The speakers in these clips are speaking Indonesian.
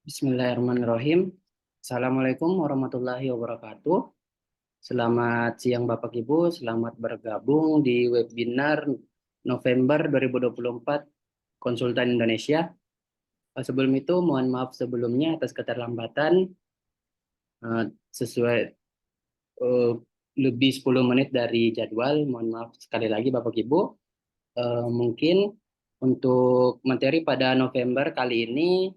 Bismillahirrahmanirrahim. Assalamualaikum warahmatullahi wabarakatuh. Selamat siang Bapak Ibu, selamat bergabung di webinar November 2024 Konsultan Indonesia. Sebelum itu mohon maaf sebelumnya atas keterlambatan sesuai lebih 10 menit dari jadwal. Mohon maaf sekali lagi Bapak Ibu. Mungkin untuk materi pada November kali ini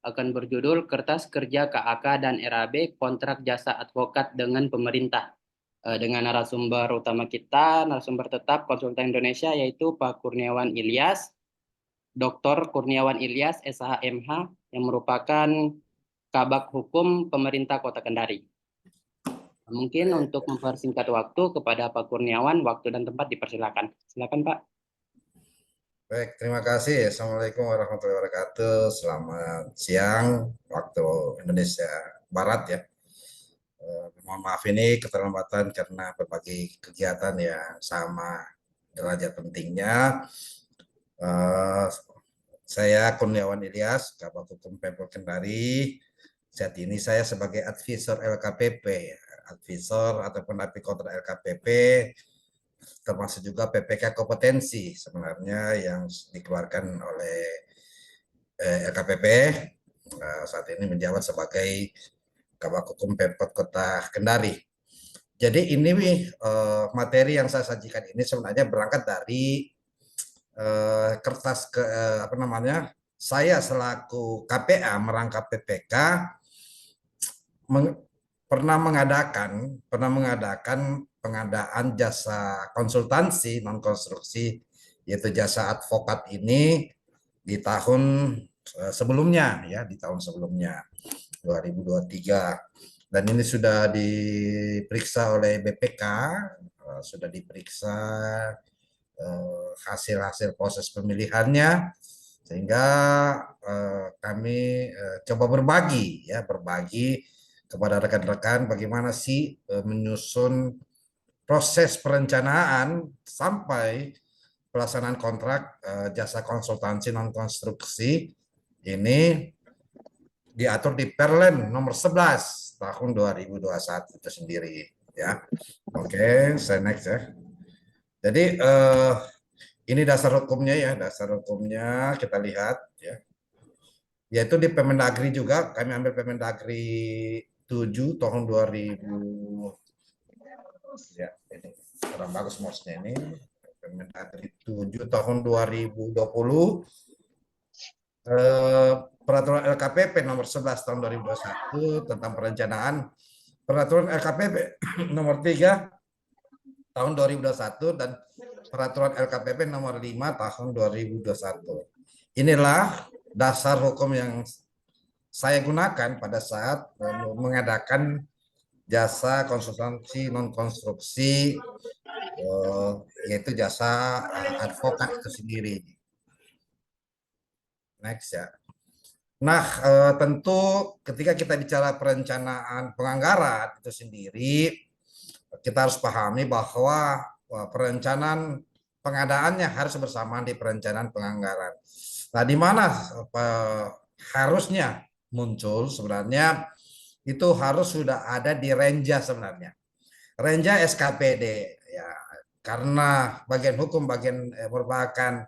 akan berjudul Kertas Kerja KAK dan RAB Kontrak Jasa Advokat dengan Pemerintah. Dengan narasumber utama kita, narasumber tetap Konsultan Indonesia, yaitu Pak Kurniawan Ilyas, Dr. Kurniawan Ilyas, SHMH, yang merupakan Kabag Hukum Pemerintah Kota Kendari. Mungkin untuk mempersingkat waktu kepada Pak Kurniawan, waktu dan tempat dipersilakan. Silakan Pak. Baik, terima kasih. Assalamualaikum warahmatullahi wabarakatuh. Selamat siang waktu Indonesia Barat ya. Mohon maaf ini keterlambatan karena berbagai kegiatan yang sama derajat pentingnya. Saya Kurniawan Ilyas, Kabag Hukum Pemprov Kendari. Saat ini saya sebagai advisor LKPP, advisor ataupun api kontra LKPP, termasuk juga PPK kompetensi sebenarnya yang dikeluarkan oleh LKPP. Saat ini menjabat sebagai Kabag Hukum Pemkot Kota Kendari. Jadi ini materi yang saya sajikan ini sebenarnya berangkat dari kertas saya selaku KPA merangkap PPK pernah mengadakan pengadaan jasa konsultansi non konstruksi, yaitu jasa advokat ini di tahun sebelumnya ya, di tahun sebelumnya 2023, dan ini sudah diperiksa oleh BPK, sudah diperiksa hasil-hasil proses pemilihannya, sehingga kami coba berbagi kepada rekan-rekan bagaimana sih menyusun proses perencanaan sampai pelaksanaan kontrak jasa konsultansi non konstruksi ini diatur di Perlen nomor 11 tahun 2021 itu sendiri ya. Oke, saya next ya. Jadi ini dasar hukumnya ya, dasar hukumnya kita lihat ya. Yaitu di Permendagri juga, kami ambil Permendagri 7 tahun 2000 ya, ini kurang bagus mouse-nya ini. Permendagri 7 tahun 2020, peraturan LKPP nomor 11 tahun 2021 tentang perencanaan, peraturan LKPP nomor 3 tahun 2021, dan peraturan LKPP nomor 5 tahun 2021. Inilah dasar hukum yang saya gunakan pada saat mengadakan jasa konsultansi non konstruksi, yaitu jasa advokat itu sendiri. Next ya. Nah, tentu ketika kita bicara perencanaan penganggaran itu sendiri, kita harus pahami bahwa perencanaan pengadaannya harus bersamaan di perencanaan penganggaran. Nah, di mana harusnya muncul sebenarnya itu harus sudah ada di Renja sebenarnya. Renja SKPD ya, karena bagian hukum merupakan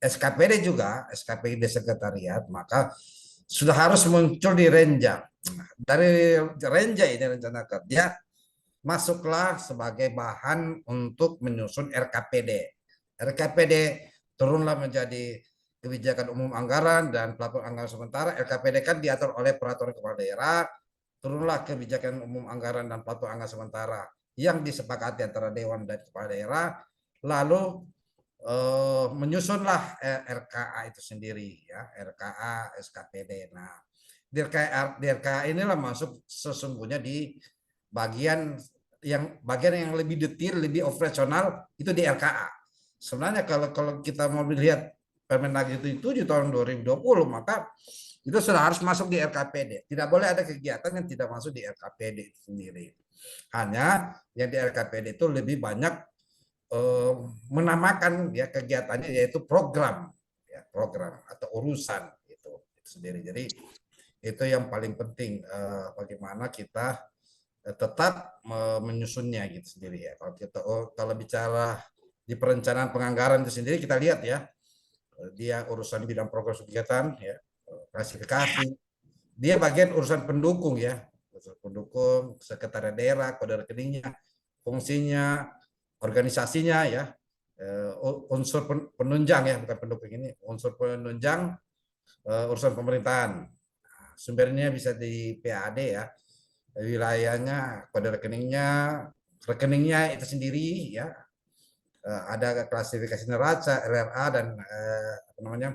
SKPD juga, SKPD sekretariat, maka sudah harus muncul di Renja. Nah, dari Renja ini rencana kerja masuklah sebagai bahan untuk menyusun RKPD. RKPD turunlah menjadi kebijakan umum anggaran dan pelaporan anggaran sementara. RKPD kan diatur oleh peraturan kepala daerah, turunlah kebijakan umum anggaran dan pelaporan anggaran sementara yang disepakati antara dewan dan kepala daerah, lalu menyusunlah RKA itu sendiri ya, RKA SKPD. Nah, di RKA inilah masuk sesungguhnya di bagian yang lebih detail, lebih operasional itu di RKA. Sebenarnya kalau kita mau lihat Permendagri 7 tahun 2020, maka itu sudah harus masuk di RKPD. Tidak boleh ada kegiatan yang tidak masuk di RKPD sendiri. Hanya yang di RKPD itu lebih banyak menamakan ya kegiatannya, yaitu program ya, program atau urusan itu sendiri. Jadi Itu yang paling penting, bagaimana kita tetap menyusunnya gitu sendiri ya. Kalau kita kalau bicara di perencanaan penganggaran itu sendiri kita lihat ya, dia urusan bidang program kegiatan ya, klasifikasi, dia bagian urusan pendukung ya, urusan pendukung, sekretariat daerah, kode rekeningnya, fungsinya, organisasinya ya, unsur penunjang ya, bukan pendukung ini, unsur penunjang urusan pemerintahan. Sumbernya bisa di PAD ya, wilayahnya, kode rekeningnya itu sendiri ya, ada klasifikasi neraca, RRA dan apa namanya,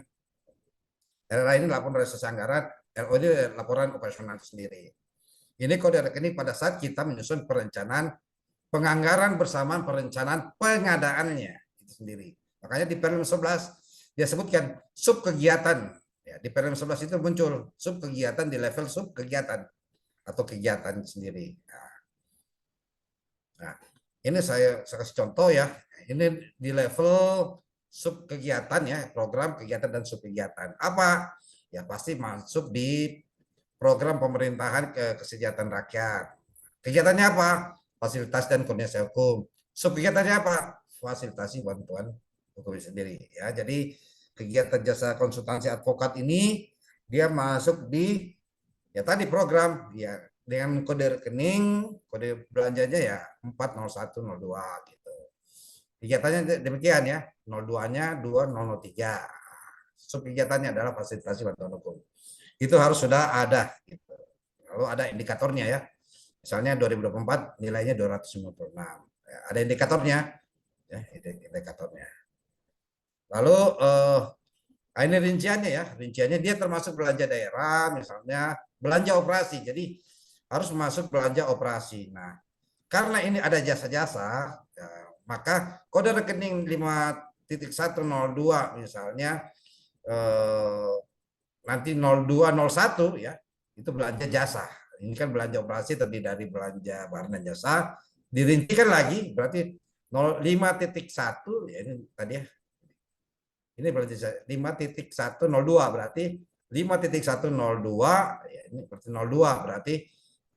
RRA ini laporan realisasi anggaran, LO ini laporan operasional itu sendiri. Ini kode rekening pada saat kita menyusun perencanaan penganggaran bersamaan perencanaan pengadaannya itu sendiri. Makanya di Perlem 11 dia sebutkan sub kegiatan. Ya, di Perlem 11 itu muncul sub kegiatan di level sub kegiatan atau kegiatan sendiri. Nah, ini saya kasih contoh ya. Ini di level sub kegiatan ya, program kegiatan dan sub kegiatan. Apa? Ya pasti masuk di program pemerintahan kesejahteraan rakyat. Kegiatannya apa? Fasilitas dan koordinasi hukum. Sub kegiatannya apa? Fasilitasi bantuan hukum sendiri. Ya, jadi kegiatan jasa konsultasi advokat ini dia masuk di ya tadi program ya dengan kode rekening, kode belanjanya ya 40102 gitu. Kegiatannya demikian ya, 02-nya 2003. Sub kegiatannya adalah fasilitasi bantuan hukum. Itu harus sudah ada gitu. Lalu ada indikatornya ya. Misalnya 2024 nilainya 256. Ya, ada indikatornya ya, indikatornya. Lalu ini rinciannya ya, rinciannya dia termasuk belanja daerah, misalnya belanja operasi. Jadi harus masuk belanja operasi. Nah, karena ini ada jasa-jasa, ya, maka kode rekening 5.102 misalnya nanti 0201 ya, itu belanja jasa. Ini kan belanja operasi terdiri dari belanja barang dan jasa, dirincikan lagi berarti 05.1 ya ini tadi ya. Ini berarti 5.102 berarti 5.102 ya ini berarti 02 berarti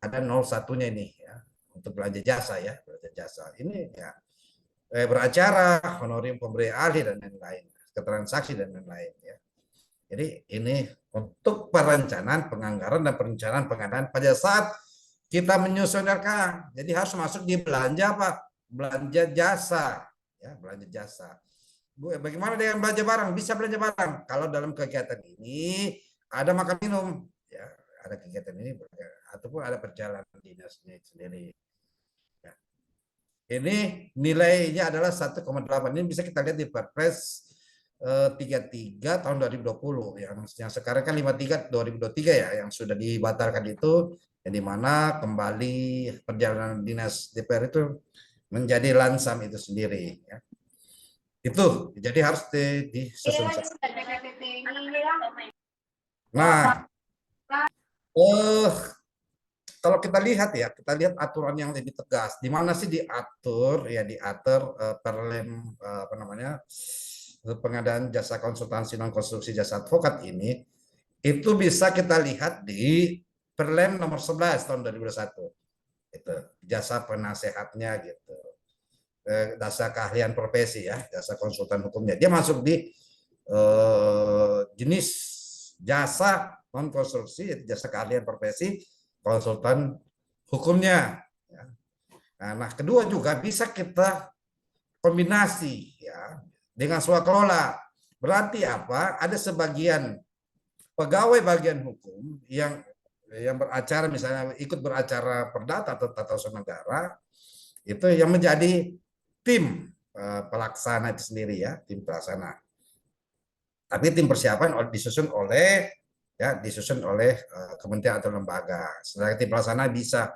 ada 01-nya ini ya untuk belanja jasa ya, belanja jasa. Ini ya beracara, honorer pemberi ahli dan lain-lain, keterangan saksi dan lain-lain ya. Jadi ini untuk perencanaan penganggaran dan perencanaan pengadaan pada saat kita menyusun RK. Jadi harus masuk di belanja apa? Belanja jasa ya, belanja jasa. Bagaimana dengan belanja barang? Bisa belanja barang. Kalau dalam kegiatan ini ada makan minum, ya ada kegiatan ini, ataupun ada perjalanan dinasnya sendiri. Ya. Ini nilainya adalah 1,8. Ini bisa kita lihat di Perpres 33 tahun 2020 yang sekarang kan 53 2023 ya yang sudah dibatalkan itu yang dimana kembali perjalanan dinas DPR itu menjadi lansam itu sendiri ya. Itu jadi harus disusun. Nah, kalau kita lihat ya, kita lihat aturan yang lebih tegas. Di mana sih diatur ya diatur Perlem apa namanya pengadaan jasa konsultansi non konstruksi jasa advokat ini itu bisa kita lihat di Perlem nomor 11 tahun 2021. Itu jasa penasehatnya gitu. Jasa keahlian profesi ya, jasa konsultan hukumnya. Dia masuk di jenis jasa non konstruksi, jasa keahlian profesi konsultan hukumnya. Nah, kedua juga bisa kita kombinasi ya dengan swakelola. Berarti apa? Ada sebagian pegawai bagian hukum yang beracara misalnya ikut beracara perdata atau tata usaha negara itu yang menjadi tim pelaksana itu sendiri ya, tim pelaksana. Tapi tim persiapan disusun oleh kementerian atau lembaga. Sedangkan tim pelaksana bisa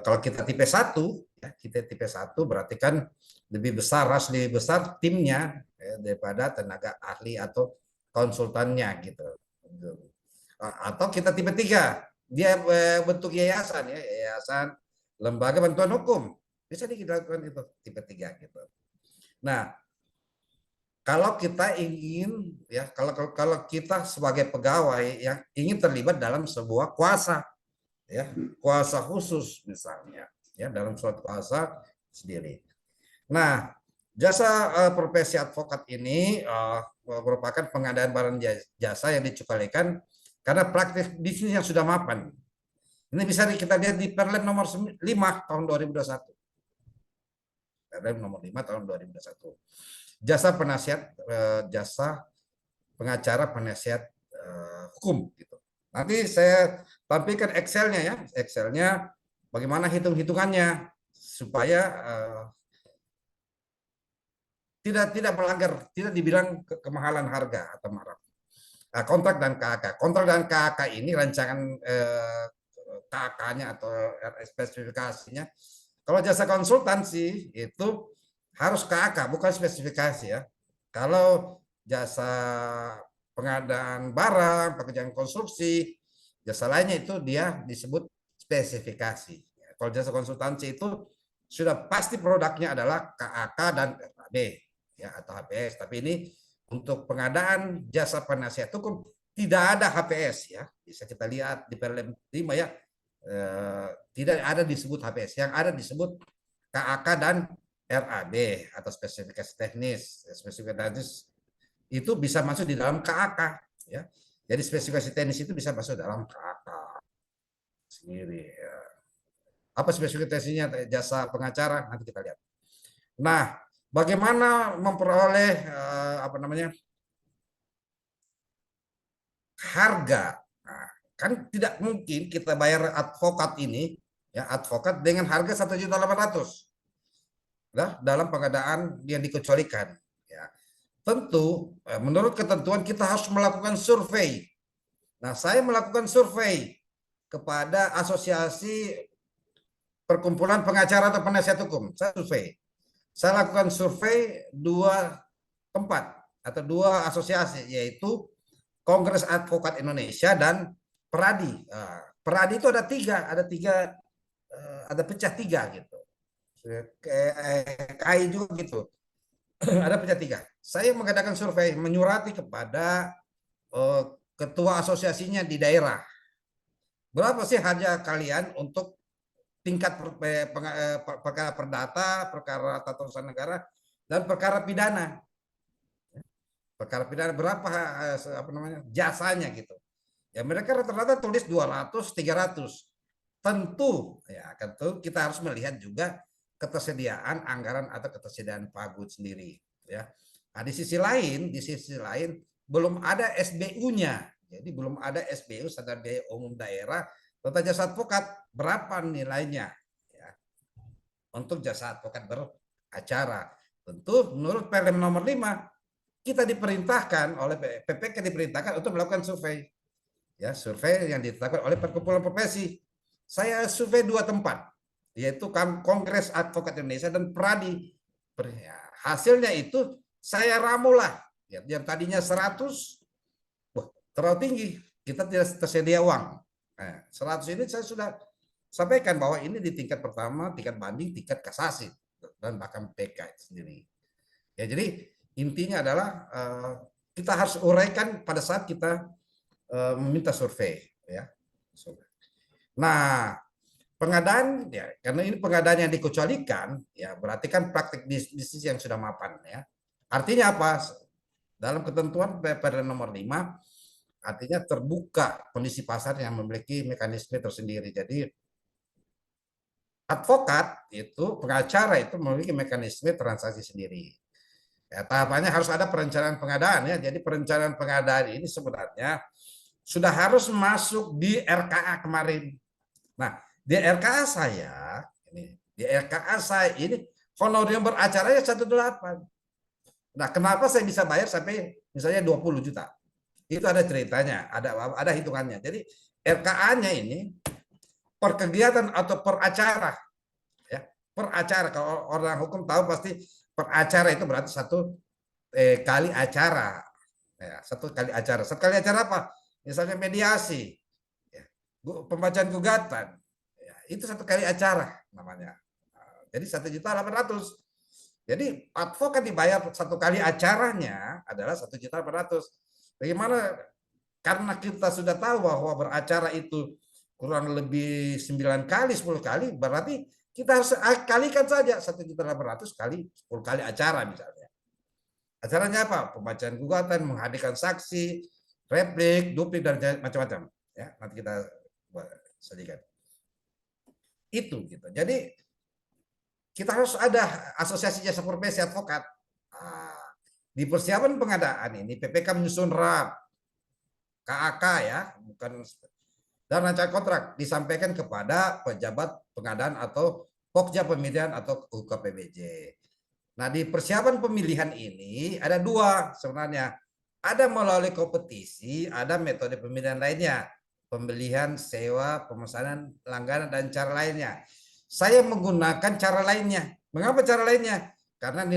kalau kita tipe 1 ya, kita tipe 1 berarti kan lebih besar, lebih besar timnya ya, daripada tenaga ahli atau konsultannya gitu. Atau kita tipe 3 dia bentuk yayasan ya, yayasan lembaga bantuan hukum. Bisa dilakukan itu tipe 3 gitu. Nah, kalau kita ingin ya kalau kita sebagai pegawai yang ingin terlibat dalam sebuah kuasa ya, kuasa khusus misalnya ya, dalam suatu kuasa sendiri. Nah, jasa profesi advokat ini merupakan pengadaan barang jasa yang dikecualikan karena praktik bisnis yang sudah mapan. Ini bisa kita lihat di Perlem nomor 5 tahun 2021. Perlem nomor 5 tahun 2021. Jasa penasihat, jasa pengacara penasihat hukum gitu. Nanti saya tampilkan Excel-nya ya, Excel-nya bagaimana hitung-hitungannya supaya tidak melanggar, tidak dibilang kemahalan harga atau marah. Nah, kontrak dan KAK. Kontrak dan KAK ini rancangan KAK-nya atau spesifikasinya. Kalau jasa konsultansi itu harus KAK, bukan spesifikasi ya. Kalau jasa pengadaan barang, pekerjaan konstruksi, jasa lainnya itu dia disebut spesifikasi. Kalau jasa konsultansi itu sudah pasti produknya adalah KAK dan RAB ya, atau HPS. Tapi ini untuk pengadaan jasa penasihat hukum tidak ada HPS ya. Bisa kita lihat di Perlem 5 ya. Tidak ada disebut HPS, yang ada disebut KAK dan RAB atau spesifikasi teknis. Spesifikasi teknis itu bisa masuk di dalam KAK ya. Jadi spesifikasi teknis itu bisa masuk dalam KAK sendiri ya. Apa spesifikasinya jasa pengacara nanti kita lihat. Nah, bagaimana memperoleh apa namanya harga? Nah, kan tidak mungkin kita bayar advokat ini ya, advokat dengan harga 1.800.000 dalam pengadaan yang dikecualikan ya. Tentu menurut ketentuan kita harus melakukan survei. Nah, saya melakukan survei kepada asosiasi perkumpulan pengacara atau penasihat hukum. Saya survei. Saya lakukan survei 2 tempat atau 2 asosiasi, yaitu Kongres Advokat Indonesia dan Peradi. Peradi itu ada 3, ada pecah 3 gitu. KAI juga gitu. Ada pecah 3. Saya mengadakan survei, menyurati kepada ketua asosiasinya di daerah. Berapa sih harga kalian untuk tingkat perkara perdata, perkara tata usaha negara, dan perkara pidana. Perkara pidana berapa apa namanya jasanya gitu. Ya mereka rata-rata tulis 200, 300. Tentu ya, tentu kita harus melihat juga ketersediaan anggaran atau ketersediaan Pagut sendiri ya. Nah, di sisi lain belum ada SBU-nya. Jadi belum ada SBU, standar biaya umum daerah tata jasa advokat berapa nilainya ya, untuk jasa advokat beracara. Tentu menurut Perlem nomor 5 kita diperintahkan oleh PPK diperintahkan untuk melakukan survei. Ya, survei yang ditetapkan oleh perkumpulan profesi. Saya survei 2 tempat, yaitu Kongres Advokat Indonesia dan Peradi. Ya, hasilnya itu saya ramulah. Ya, yang tadinya 100, wah, terlalu tinggi. Kita tidak tersedia uang. Nah, 100 ini saya sudah sampaikan bahwa ini di tingkat pertama, tingkat banding, tingkat kasasi, dan bahkan PK sendiri. Ya, jadi intinya adalah kita harus uraikan pada saat kita meminta survei. Ya. Nah, pengadaan ya, karena ini pengadaan yang dikecualikan, ya berarti kan praktik bisnis yang sudah mapan. Ya. Artinya apa? Dalam ketentuan Perda nomor 5, artinya terbuka kondisi pasar yang memiliki mekanisme tersendiri. Jadi advokat itu, pengacara itu memiliki mekanisme transaksi sendiri. Ya, tahapannya harus ada perencanaan pengadaan ya. Jadi perencanaan pengadaan ini sebenarnya sudah harus masuk di RKA kemarin. Nah, di RKA saya ini honorer beracaranya 1,8. Nah, kenapa saya bisa bayar sampai misalnya 20 juta? Itu ada ceritanya, ada hitungannya. Jadi RKA-nya ini per kegiatan atau per acara ya. Per acara, kalau orang hukum tahu pasti per acara itu berarti satu kali acara. Ya, satu kali acara. Satu kali acara apa? Misalnya mediasi, ya, pembacaan gugatan, ya, itu satu kali acara namanya. Jadi 1.800.000. Jadi advokat dibayar satu kali acaranya adalah 1.400.000. Bagaimana? Karena kita sudah tahu bahwa beracara itu kurang lebih 9 kali, 10 kali, berarti kita harus kalikan saja 1.800.000 kali 10 kali acara misalnya. Acaranya apa? Pembacaan gugatan, menghadirkan saksi, replik, duplik, dan macam-macam. Ya, nanti kita sajikan. Itu gitu. Jadi kita harus ada asosiasi jasa profesi advokat. Nah, di persiapan pengadaan ini PPK menyusun RAP, KAK ya, bukan, dan rancangan kontrak disampaikan kepada pejabat pengadaan atau Pokja pemilihan atau UKPBJ. Nah, di persiapan pemilihan ini ada dua sebenarnya. Ada melalui kompetisi, ada metode pemilihan lainnya. Pembelian, sewa, pemesanan, langganan, dan cara lainnya. Saya menggunakan cara lainnya. Mengapa cara lainnya? Karena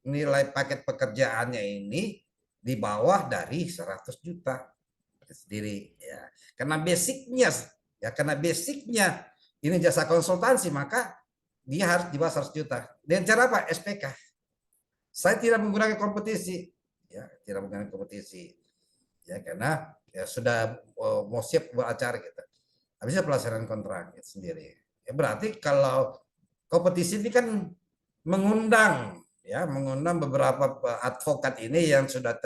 nilai paket pekerjaannya ini di bawah dari 100 juta sendiri ya. Karena basicnya ini jasa konsultansi, maka dia harus di bawah 100 juta. Dengan cara apa? SPK. Saya tidak menggunakan kompetisi, ya, tidak menggunakan kompetisi, ya, karena ya sudah mau siap buat acara kita. Habisnya pelaksanaan kontrak itu sendiri. Ya, berarti kalau kompetisi ini kan mengundang, ya, mengundang beberapa advokat ini yang sudah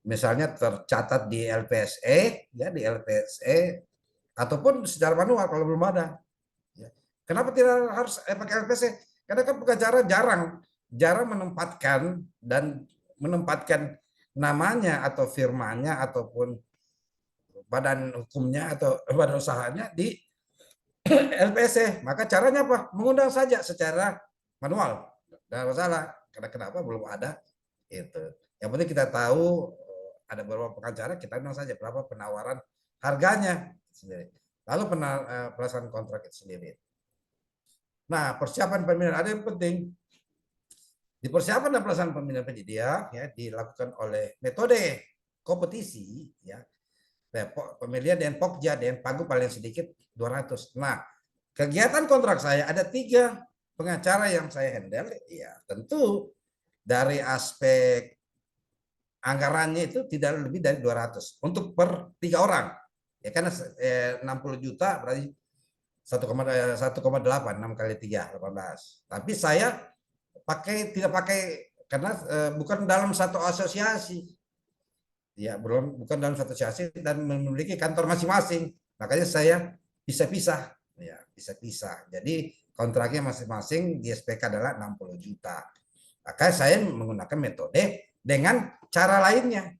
misalnya tercatat di LPSE, ya, di LPSE ataupun secara manual kalau belum ada. Ya. Kenapa tidak harus pakai LPSE? Karena kan pengacara jarang menempatkan namanya atau firmanya ataupun badan hukumnya atau badan usahanya di LPSE. Maka caranya apa? Mengundang saja secara manual. Tidak masalah. Karena kenapa belum ada itu. Yang penting kita tahu ada beberapa pengacara, kita undang saja berapa penawaran harganya sendiri. Lalu pelaksanaan kontrak itu sendiri. Nah, persiapan pemilihan ada yang penting. Di persiapan dan pelaksanaan pemilihan penyedia ya dilakukan oleh metode kompetisi ya. Pemilihan dengan Pokja dan Pagu paling sedikit 200. Nah, kegiatan kontrak saya ada 3 pengacara yang saya handle ya. Tentu dari aspek anggarannya itu tidak lebih dari 200 untuk per 3 orang. Ya karena 60 juta berarti 1,8 6 kali 3 18. Tapi saya tidak pakai karena bukan dalam satu asosiasi. Ya, bukan dalam satu asosiasi dan memiliki kantor masing-masing. Makanya saya bisa pisah. Ya, bisa pisah. Jadi kontraknya masing-masing di SPK adalah 60 juta. Maka saya menggunakan metode dengan cara lainnya.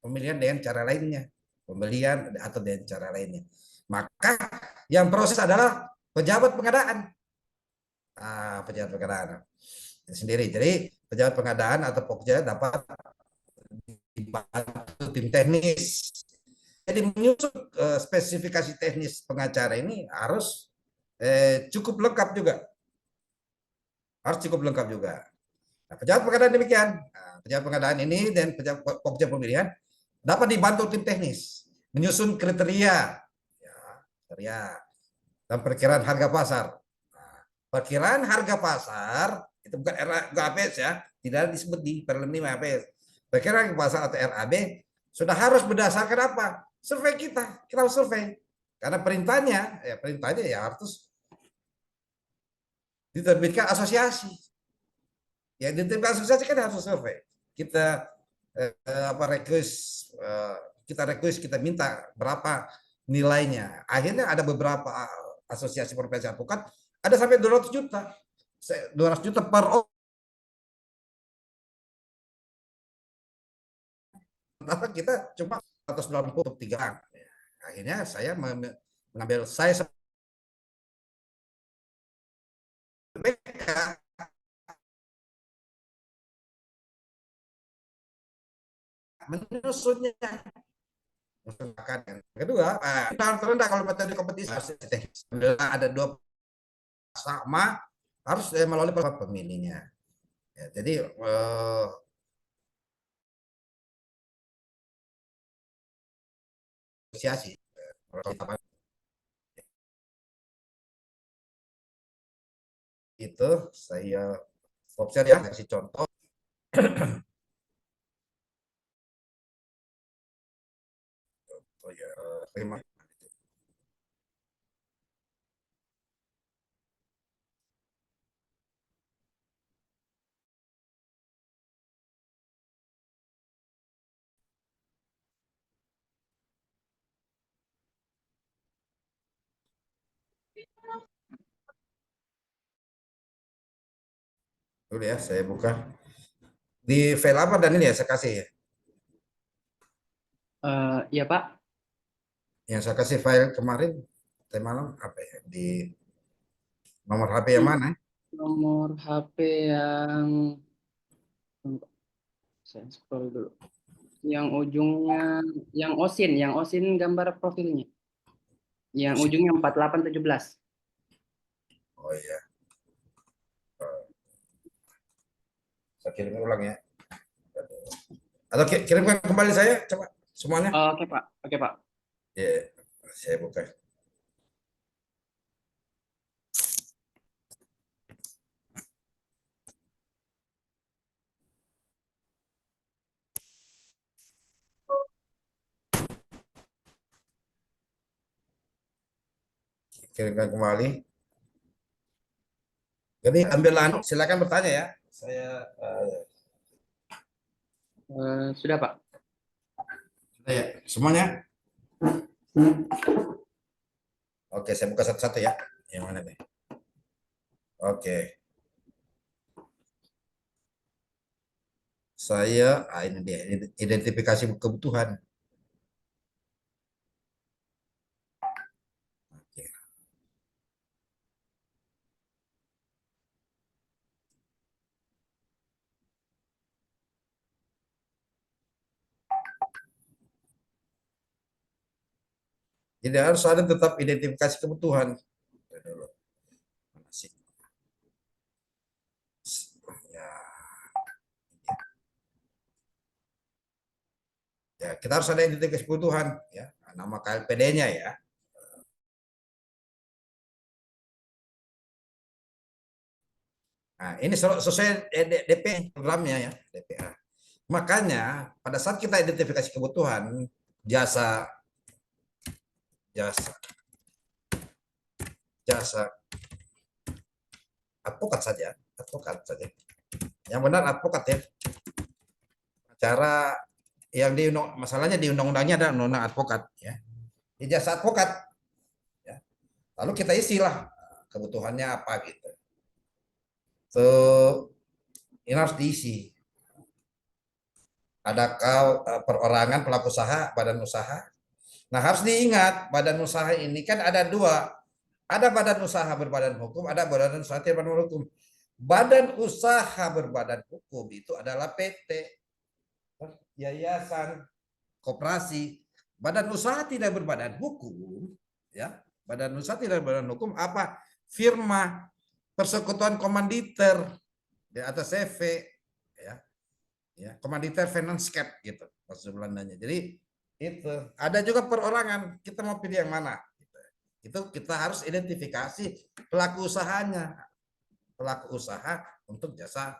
Pemilihan dengan cara lainnya. Pembelian atau dengan cara lainnya. Maka yang proses adalah pejabat pengadaan. Pejabat pengadaan sendiri. Jadi pejabat pengadaan atau Pokja dapat dibantu tim teknis. Jadi menyusun spesifikasi teknis pengacara ini harus cukup lengkap juga. Harus cukup lengkap juga. Nah, pejabat pengadaan demikian. Nah, pejabat pengadaan ini dan pejabat Pokja pemilihan dapat dibantu tim teknis menyusun kriteria, ya, kriteria dan perkiraan harga pasar. Nah, perkiraan harga pasar itu bukan RABS ya, tidak disebut di Perlem 5 APS. Perkiraan harga pasar atau RAB sudah harus berdasarkan apa? Survei kita harus survei. Karena perintahnya ya harus diterbitkan asosiasi. Ya diterbitkan asosiasi kan harus survei. Kita kita minta berapa nilainya. Akhirnya ada beberapa asosiasi profesi advokat ada sampai 200 juta. 200 juta per orang. Kenapa kita cuma 180 untuk 3 orang. Akhirnya saya mengambil saya menyusunnya. Kedua, yang terendah kalau metode kompetisi ada 2 sama harus melalui pemilihnya. Ya, jadi asosiasi itu saya Opsi ya, kasih contoh. Oh ya, terima. Dulu ya, saya buka. Di file apa dan ini ya saya kasih ya. Ya Pak, Yang saya kasih file kemarin, tadi malam apa ya? Di nomor HP yang di mana? nomor HP yang saya scroll dulu. Yang ujungnya, yang OSIN gambar profilnya. Yang ujungnya 4817. Oh iya, saya kirim ulang ya. Atau kirimkan kembali saya, coba semuanya. Oke Pak, oke Pak. Ya, saya buka. Kirimkan kembali. Jadi ambil silakan bertanya ya. Saya Sudah Pak. ya, semuanya. Oke, saya buka satu-satu ya. Yang mana nih? Oke, ini dia identifikasi kebutuhan. Oke. Jadi harus ada tetap identifikasi kebutuhan. Ya, ya, kita harus ada identifikasi kebutuhan ya. Nama KLPD-nya ya. Nah, ini sesuai DP programnya ya, DPA. Makanya pada saat kita identifikasi kebutuhan jasa jasa jasa advokat saja. Yang benar advokat ya. Cara yang masalahnya di undang-undangnya ada undang-undang advokat ya. Di jasa advokat ya. Lalu kita isilah kebutuhannya apa gitu. Tuh ini harus diisi. Adakah perorangan pelaku usaha, badan usaha. Nah harus diingat badan usaha ini kan ada dua. Ada badan usaha berbadan hukum, ada badan usaha tidak berbadan hukum. Badan usaha berbadan hukum itu adalah PT, yayasan, koperasi. Badan usaha tidak berbadan hukum, ya. Badan usaha tidak berbadan hukum apa? Firma, persekutuan komanditer di atas CV, ya. Ya, komanditer finance cap gitu bahasa Belandanya. Jadi itu ada juga perorangan. Kita mau pilih yang mana? Gitu. Itu kita harus identifikasi pelaku usahanya, pelaku usaha untuk jasa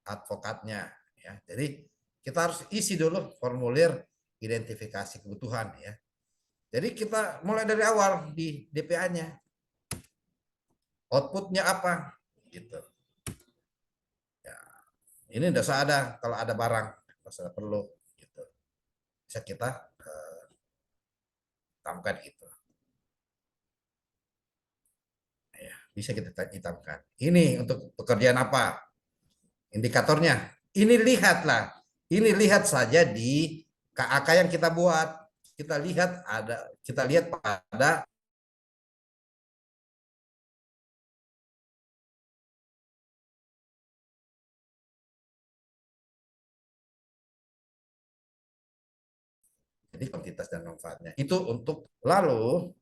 advokatnya. Ya, jadi kita harus isi dulu formulir identifikasi kebutuhan ya. Jadi kita mulai dari awal di DPA-nya. Outputnya apa? Gitu. Ya, ini sudah ada kalau ada barang, kalau perlu gitu. Bisa kita hitamkan gitu. Ya, bisa kita hitamkan. Ini untuk pekerjaan apa? Indikatornya. Ini lihatlah. Ini lihat saja di KAK yang kita buat. Kita lihat pada jadi kuantitas dan manfaatnya. Itu untuk lalu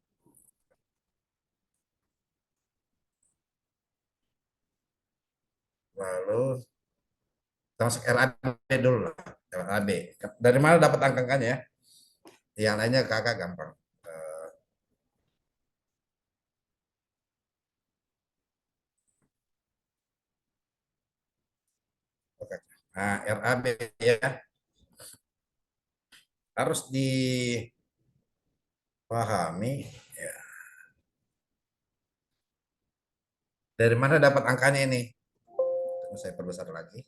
masuk RAB dulu lah. RAB. Dari mana dapat angka-angkanya ya? Yang lainnya kakak gampang. Oke. Nah, RAB ya harus dipahami ya. Dari mana dapat angkanya ini? Tunggu, saya perbesar lagi.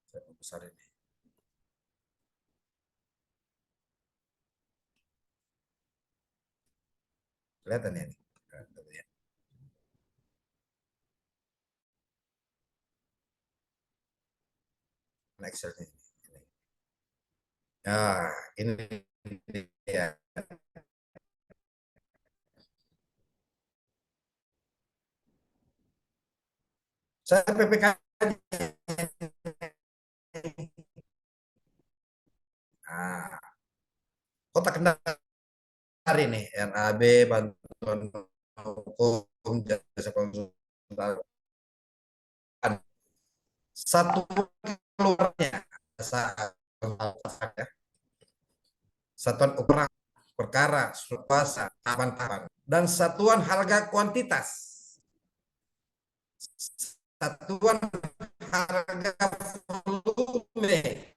Saya perbesar ini. Kelihatan ya ini. Excel ini. Nah, ini ya. Saya PPK. Nah, Kota Kendari nih, RAB, bantuan hukum, jasa konsultan. Satu keluarnya, satuan ukuran perkara, kuasa, tahapan-tahapan, dan satuan harga kuantitas. Satuan harga volume.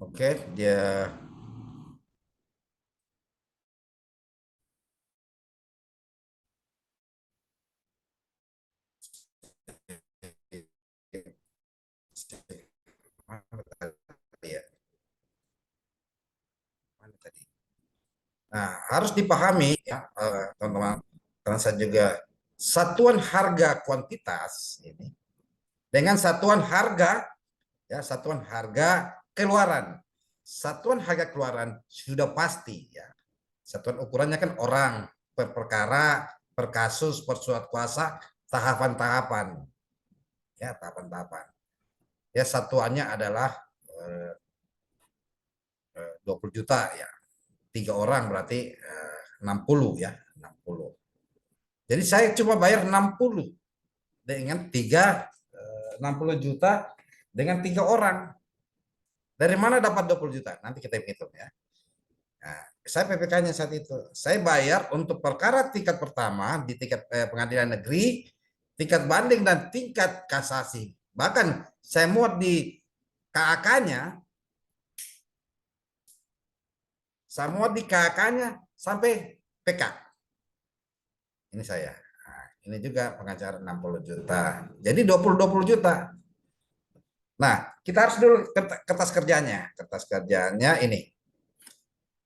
Oke, dia ya. Nah, harus dipahami ya, teman-teman. Karena saya juga satuan harga kuantitas ini dengan satuan harga ya, satuan harga keluaran. Satuan harga keluaran sudah pasti ya. Satuan ukurannya kan orang, per perkara, per kasus, per surat kuasa, tahapan-tahapan. Ya, tahapan-tahapan. Ya, satuannya adalah 20 juta ya. 3 orang berarti 60 ya, 60. Jadi saya cuma bayar 60 dengan 60 juta dengan 3 orang. Dari mana dapat 20 juta? Nanti kita hitung ya. Nah, saya PPK-nya saat itu. Saya bayar untuk perkara tingkat pertama di tingkat pengadilan negeri, tingkat banding dan tingkat kasasi. Bahkan saya muat di KAK-nya, saya muat di KAK-nya sampai PK. Ini saya. Nah, ini juga pengacara 60 juta. Jadi 20 juta. Nah, kita harus dulu kertas kerjanya. Kertas kerjanya ini.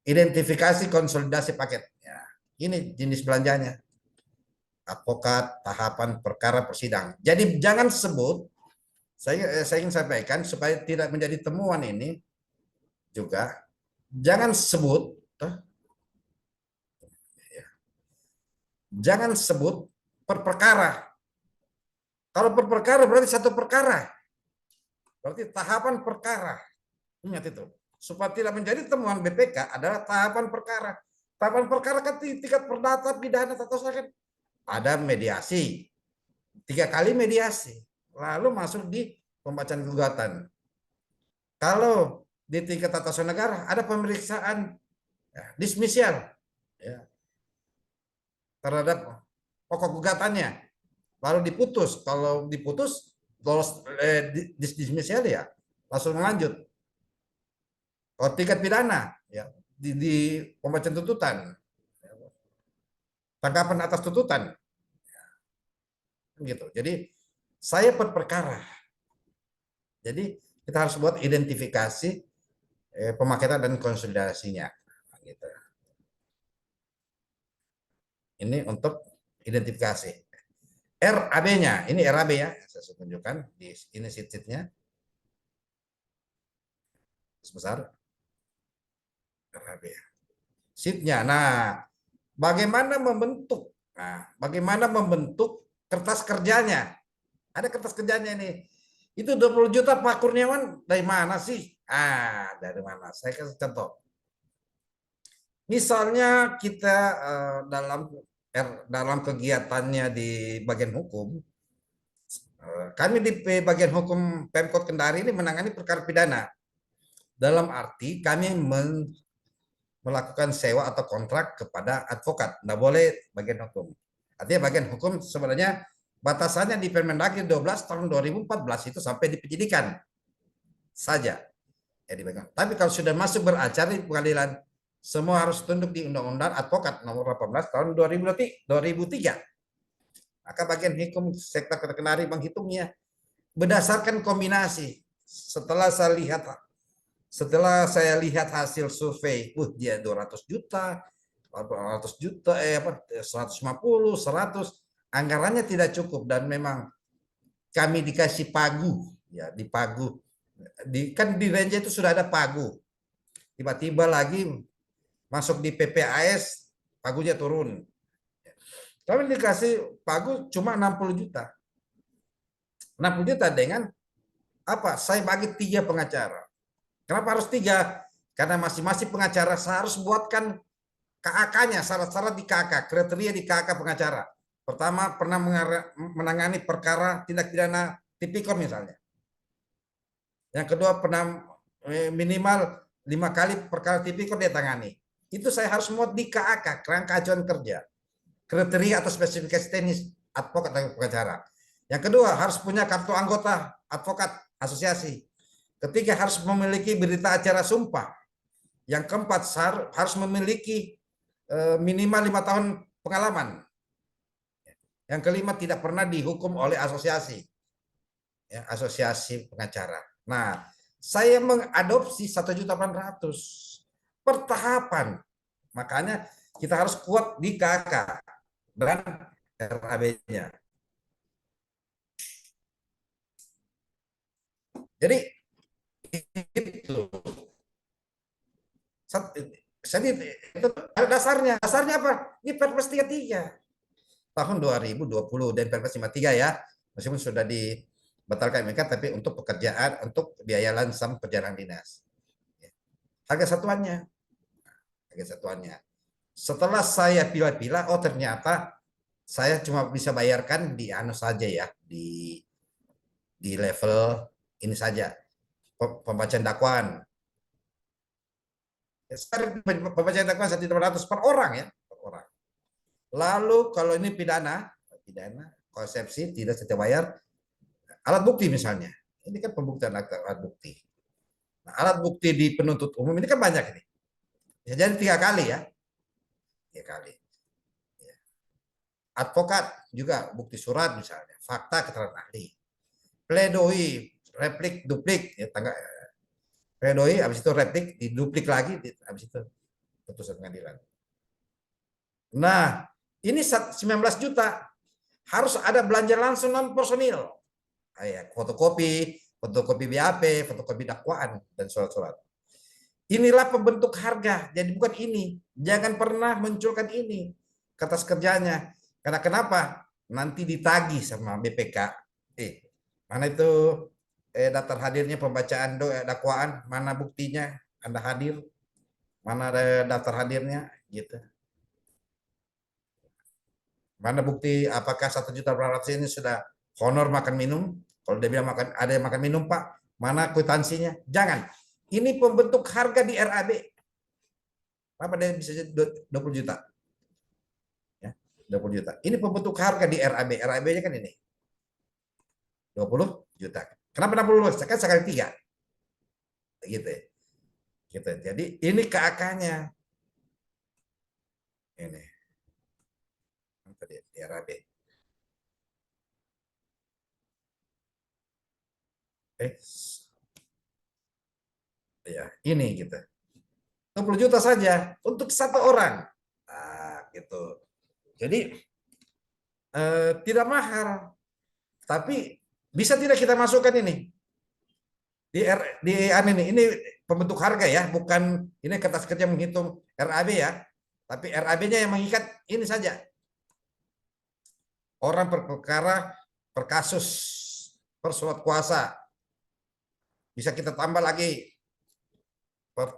Identifikasi konsolidasi paket. Ya, ini jenis belanjanya. Advokat, tahapan perkara persidang. Jadi jangan sebut, saya ingin sampaikan supaya tidak menjadi temuan ini juga, jangan sebut, jangan sebut per perkara. Kalau per perkara berarti satu perkara, berarti tahapan perkara. Ingat itu. Supaya tidak menjadi temuan BPK adalah tahapan perkara. Tahapan perkara kan tingkat perdata, pidana, atau kan ada mediasi. 3 kali mediasi. Lalu masuk di pembacaan gugatan. Kalau di tingkat tata usaha negara ada pemeriksaan ya, dismisial ya, terhadap pokok gugatannya. Lalu diputus. Kalau diputus lolos dismisial ya langsung lanjut. Kalau tingkat pidana ya di pembacaan tuntutan, tanggapan atas tuntutan gitu. Jadi saya per perkara. Jadi kita harus buat identifikasi pemakaian dan konsolidasinya. Gitu. Ini untuk identifikasi. RAB-nya, ini RAB ya, saya tunjukkan di ini sheet-nya sebesar RAB. Sheet-nya. Nah, bagaimana membentuk? Nah, bagaimana membentuk kertas kerjanya? Ada kertas kerjanya ini. Itu 20 juta Pak Kurniawan dari mana sih? Dari mana? Saya kasih contoh. Misalnya kita dalam kegiatannya di bagian hukum, kami di bagian hukum Pemkot Kendari ini menangani perkara pidana. Dalam arti kami melakukan sewa atau kontrak kepada advokat. Nggak boleh bagian hukum. Artinya bagian hukum sebenarnya batasannya di Permendagri 12 tahun 2014 itu sampai di penyidikan saja. Tapi kalau sudah masuk beracara di pengadilan, semua harus tunduk di Undang-Undang Advokat nomor 18 tahun 2003. Maka bagian hukum sektor Kendari menghitungnya berdasarkan kombinasi. Setelah saya lihat hasil survei, dia 200 juta, 400 juta, 150, 100, anggarannya tidak cukup dan memang kami dikasih pagu, ya di pagu, kan di Renja itu sudah ada pagu, tiba-tiba lagi masuk di PPAS, pagunya turun. Kami dikasih pagu cuma 60 juta. 60 juta dengan apa? Saya bagi 3 pengacara. Kenapa harus 3? Karena masing-masing pengacara saya harus buatkan KAK-nya, syarat-syarat di KAK, kriteria di KAK pengacara. Pertama, pernah menangani perkara tindak pidana tipikor misalnya. Yang kedua, pernah minimal 5 kali perkara tipikor dia tangani. Itu saya harus muat di KAK, kerangka acuan kerja. Kriteria atau spesifikasi teknis advokat atau pengacara. Yang kedua, harus punya kartu anggota advokat asosiasi. Ketiga, harus memiliki berita acara sumpah. Yang keempat, harus memiliki minimal 5 tahun pengalaman. Yang kelima, tidak pernah dihukum oleh asosiasi. Ya, asosiasi pengacara. Nah, saya mengadopsi 1.800.000 per tahapan. Makanya kita harus kuat di KK dan RAB-nya. Jadi itu itu dasarnya apa? Ini Perpres 33 tahun 2020 dan Perpres 53 ya, meskipun sudah dibatalkan MK, tapi untuk pekerjaan, untuk biaya lansam perjalanan dinas. Harga satuannya. Setelah saya pilih-pilih, oh ternyata saya cuma bisa bayarkan di anu saja ya, di level ini saja, pembacaan dakwaan. Pembacaan dakwaan 1.800 per orang ya, per orang. Lalu kalau ini pidana konsepsi tidak saya bayar alat bukti misalnya. Ini kan pembuktian alat bukti. Nah, alat bukti di penuntut umum ini kan banyak ini. Ya, jadi 3 kali ya. 3 kali. Ya. Advokat juga bukti surat misalnya, fakta keterangan ahli. Pledoi, replik, duplik, ya, pledoi habis itu replik, diduplik lagi, habis itu putusan pengadilan. Nah, ini 19 juta harus ada belanja langsung non personil. Kayak fotokopi BAP, fotokopi dakwaan dan surat-surat. Inilah pembentuk harga. Jadi bukan ini. Jangan pernah munculkan ini kertas kerjanya. Karena kenapa? Nanti ditagih sama BPK. Mana itu daftar hadirnya pembacaan dakwaan, mana buktinya Anda hadir, mana daftar hadirnya gitu. Mana bukti apakah 1.800.000 ini sudah honor makan minum? Kalau dia bilang ada yang makan minum Pak, mana kwitansinya? Jangan. Ini pembentuk harga di RAB. Apa dia bisa jadi 20 juta? Ya, 20 juta. Ini pembentuk harga di RAB. RAB-nya kan ini. 20 juta. Kenapa 60? Kan sekali 3. Gitu ya. Gitu. Jadi ini KAK-nya. Ini. Di RAB. Ya, ini gitu. 20 juta saja untuk 1 orang. Nah, gitu. Jadi tidak mahal. Tapi bisa tidak kita masukkan ini? Di ini pembentuk harga ya, bukan ini kertas kerja menghitung RAB ya. Tapi RAB-nya yang mengikat ini saja. Orang per perkara, per kasus, per surat kuasa. Bisa kita tambah lagi per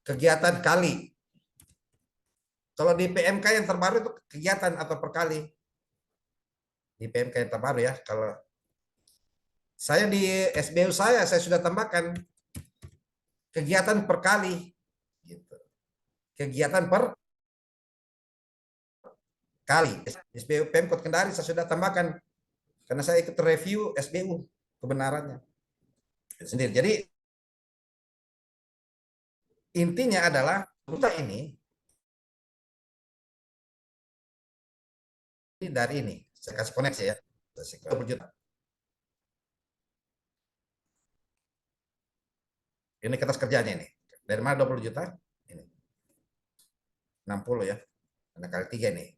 kegiatan kali. Kalau di PMK yang terbaru itu kegiatan atau per kali. Di PMK yang terbaru ya. Kalau saya di SBU saya sudah tambahkan kegiatan per kali. Gitu. Kegiatan per kali. SBU Pemkot Kendari saya sudah tambahkan karena saya ikut review SBU kebenarannya sendiri. Jadi intinya adalah kita ini dari ini saya kasih koneksi ya 20 juta. Ini kertas kerjanya ini. Dari mana 20 juta? Ini 60 ya. Karena kali 3 nih.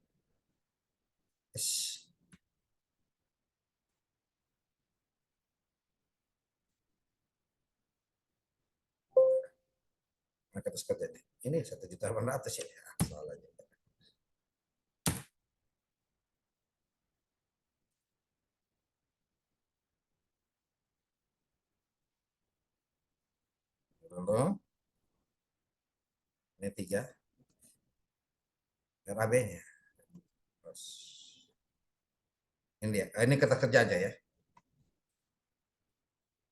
Nah, kertas kerjanya. Ini 1.800.000 ya. Soalnya. Dulu. Ini 3. RAB-nya. Ini dia. Ini kertas kerja aja ya.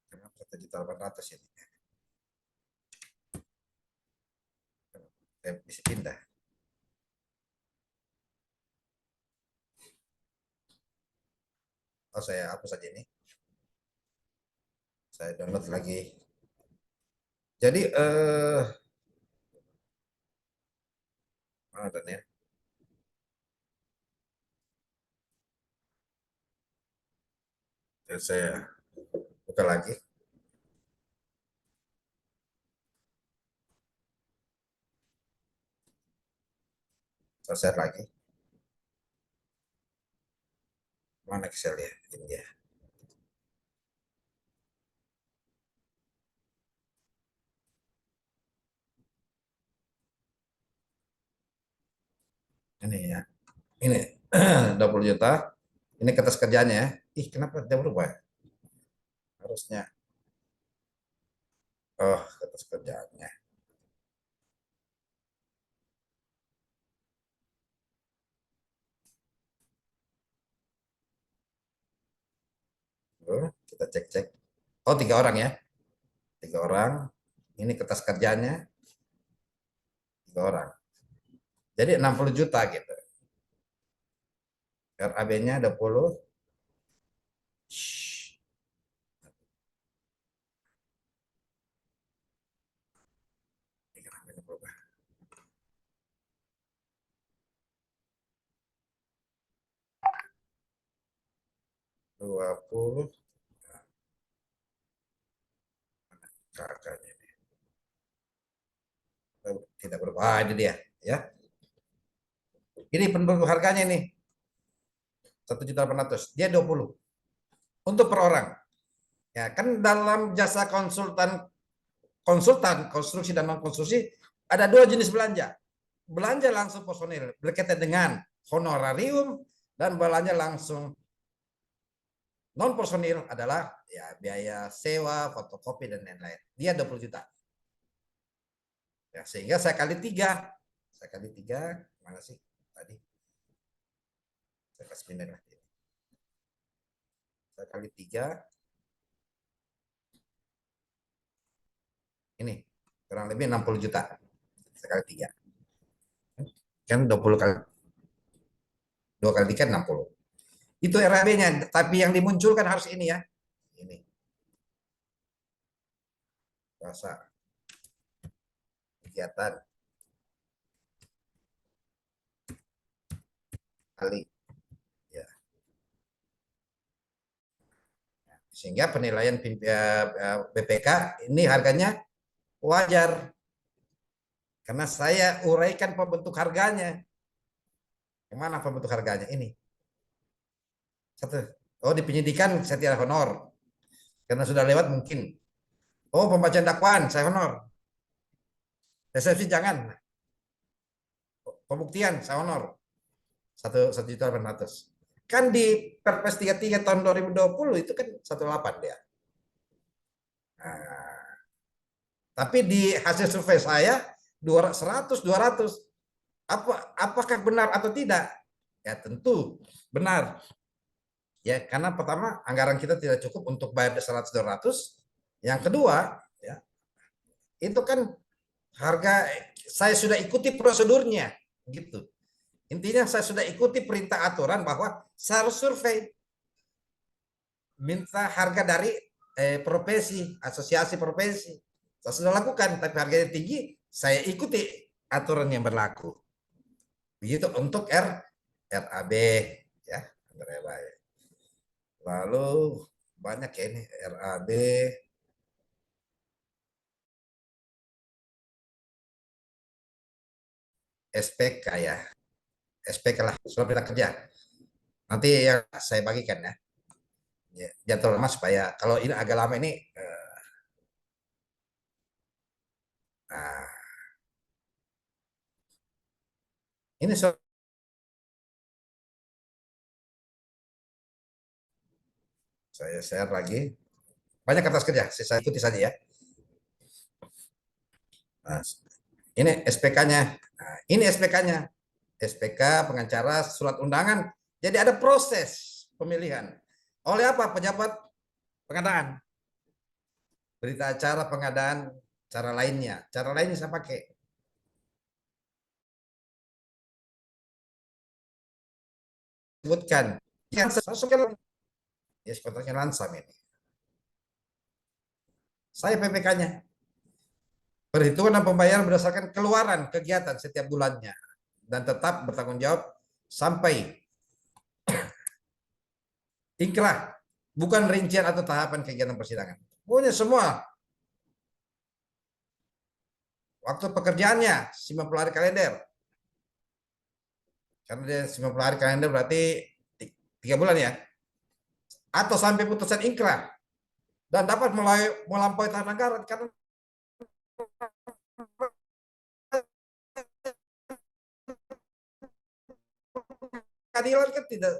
Kenapa 1.800.000 ini? Bisa pindah. Oh, saya hapus saja ini. Saya download lagi. Jadi mana ya? Saya buka lagi. Saya share lagi. Mana Excel ya? Ini ya. Ini ya. Ini 20 juta. Ini kertas kerjanya ya. Ih, kenapa tidak berubah? Harusnya. Oh, kertas kerjanya. Kita cek-cek. Oh, 3 orang ya. 3 orang. Ini kertas kerjanya. 3 orang. Jadi 60 juta gitu. RAB-nya 20. 20. Kakaknya ini. Tidak berubah. Ah, ini dia. Ya. Ini penentu harganya nih. 1.800.000. Dia 20. Untuk per orang. Ya, kan dalam jasa konsultan konstruksi dan non konstruksi ada 2 jenis belanja. Belanja langsung personil berkaitan dengan honorarium dan belanja langsung non personil adalah ya biaya sewa, fotokopi dan lain-lain. Dia 20 juta. Ya, sehingga saya kali 3. Saya kali 3 mana sih tadi? Saya kasih pindah lagi. Saya kali 3. Ini kurang lebih 60 juta. Saya kali 3. Kan 20 kali 2 kali 3 60. Itu RAB-nya, tapi yang dimunculkan harus ini ya. Ini. Bahasa kegiatan kali ya. Sehingga penilaian BPK ini harganya wajar. Karena saya uraikan pembentuk harganya. Yang mana pembentuk harganya? Ini. Satu. Oh, di penyidikan saya tidak honor. Karena sudah lewat mungkin. Oh, pembacaan dakwaan saya honor. Resepsi jangan. pembuktian saya honor 1.800.000. Kan di Perpres 33 tahun 2020 itu kan 18 dia. Nah, tapi di hasil survei saya 200 200. Apakah benar atau tidak? Ya tentu benar. Ya, karena pertama anggaran kita tidak cukup untuk bayar 100 200. Yang kedua, ya, itu kan harga saya sudah ikuti prosedurnya gitu. Intinya saya sudah ikuti perintah aturan bahwa saya harus survei. Minta harga dari profesi, asosiasi profesi. Saya sudah lakukan, tapi harganya tinggi, saya ikuti aturan yang berlaku. Begitu untuk RAB ya. Lalu banyak ya ini RAB, SPK ya. SPK lah, surat perintah kerja. Nanti ya saya bagikan ya. Jangan terlalu lama supaya kalau ini agak lama ini nah, ini saya share lagi. Banyak kertas kerja, saya ikuti saja ya. Nah, ini SPK-nya. Nah, ini SPK-nya. SPK, pengacara, surat undangan. Jadi ada proses pemilihan. Oleh apa? Pejabat pengadaan. Berita acara pengadaan, cara lainnya. Cara lainnya saya pakai. Sebutkan. Yang sesuai ya kontraknya Lansam ini. Saya PPK-nya. Perhitungan dan pembayaran berdasarkan keluaran kegiatan setiap bulannya. Dan tetap bertanggung jawab sampai ingkrah. Bukan rincian atau tahapan kegiatan persidangan. Pokoknya semua. Waktu pekerjaannya 90 hari kalender. Karena dia 90 hari kalender berarti 3 bulan ya. Atau sampai putusan ingkrah. Dan dapat melampaui tahun anggaran. Karena keadilan kan tidak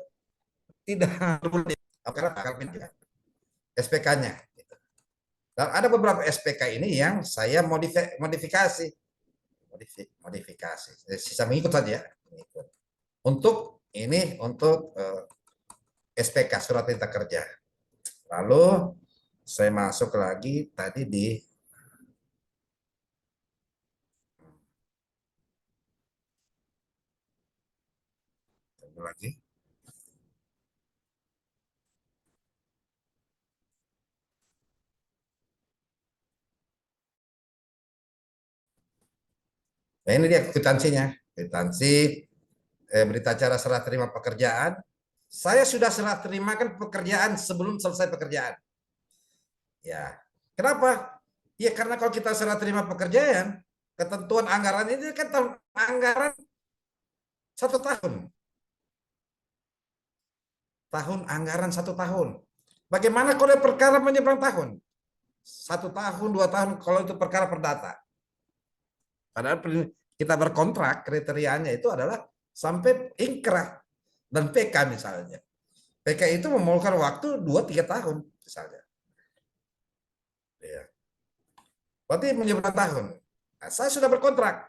SPK-nya. Dan ada beberapa SPK ini yang saya modifikasi. Sisa mengikut saja. Untuk ini untuk SPK surat perintah kerja. Lalu saya masuk lagi tadi di lagi. Nah ini dia kwitansinya. Kwitansi berita acara serah terima pekerjaan. Saya sudah serah terimakan pekerjaan sebelum selesai pekerjaan. Ya, kenapa? Ya karena kalau kita serah terima pekerjaan, ketentuan anggaran ini kan anggaran 1 tahun. Tahun anggaran 1 tahun. Bagaimana kalau perkara menyeberang tahun? 1 tahun, 2 tahun kalau itu perkara perdata. Padahal kita berkontrak kriterianya itu adalah sampai ingkrah dan PK misalnya. PK itu memerlukan waktu 2-3 tahun misalnya. Ya. Berarti menyeberang tahun. Nah, saya sudah berkontrak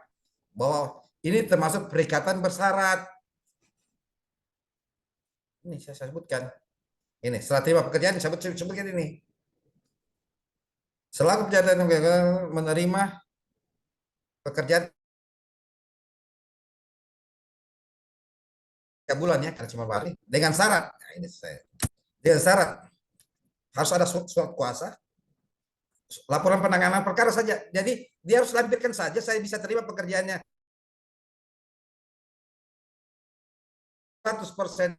bahwa ini termasuk perikatan bersyarat. Ini saya sebutkan. Ini setelah terima pekerjaan sebutkan ini. Selaku pejabat menerima pekerjaan 3 bulan ya karena cuma balik dengan syarat. Nah, ini saya. Dengan syarat harus ada surat kuasa, laporan penanganan perkara saja. Jadi dia harus lampirkan saja saya bisa terima pekerjaannya 100%.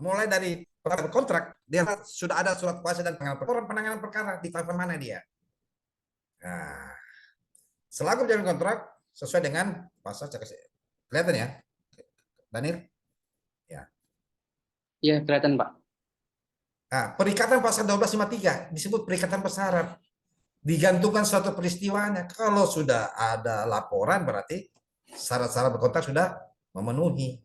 Mulai dari kontrak dia sudah ada surat kuasa dan penanganan perkara di tahap mana dia. Nah, selaku menjalin kontrak sesuai dengan pasal kelihatan ya, Daniel? Ya. Iya, kelihatan, Pak. Nah, perikatan pasal 1253 disebut perikatan bersyarat. digantungkan suatu peristiwanya. Kalau sudah ada laporan berarti syarat-syarat berkontrak sudah memenuhi.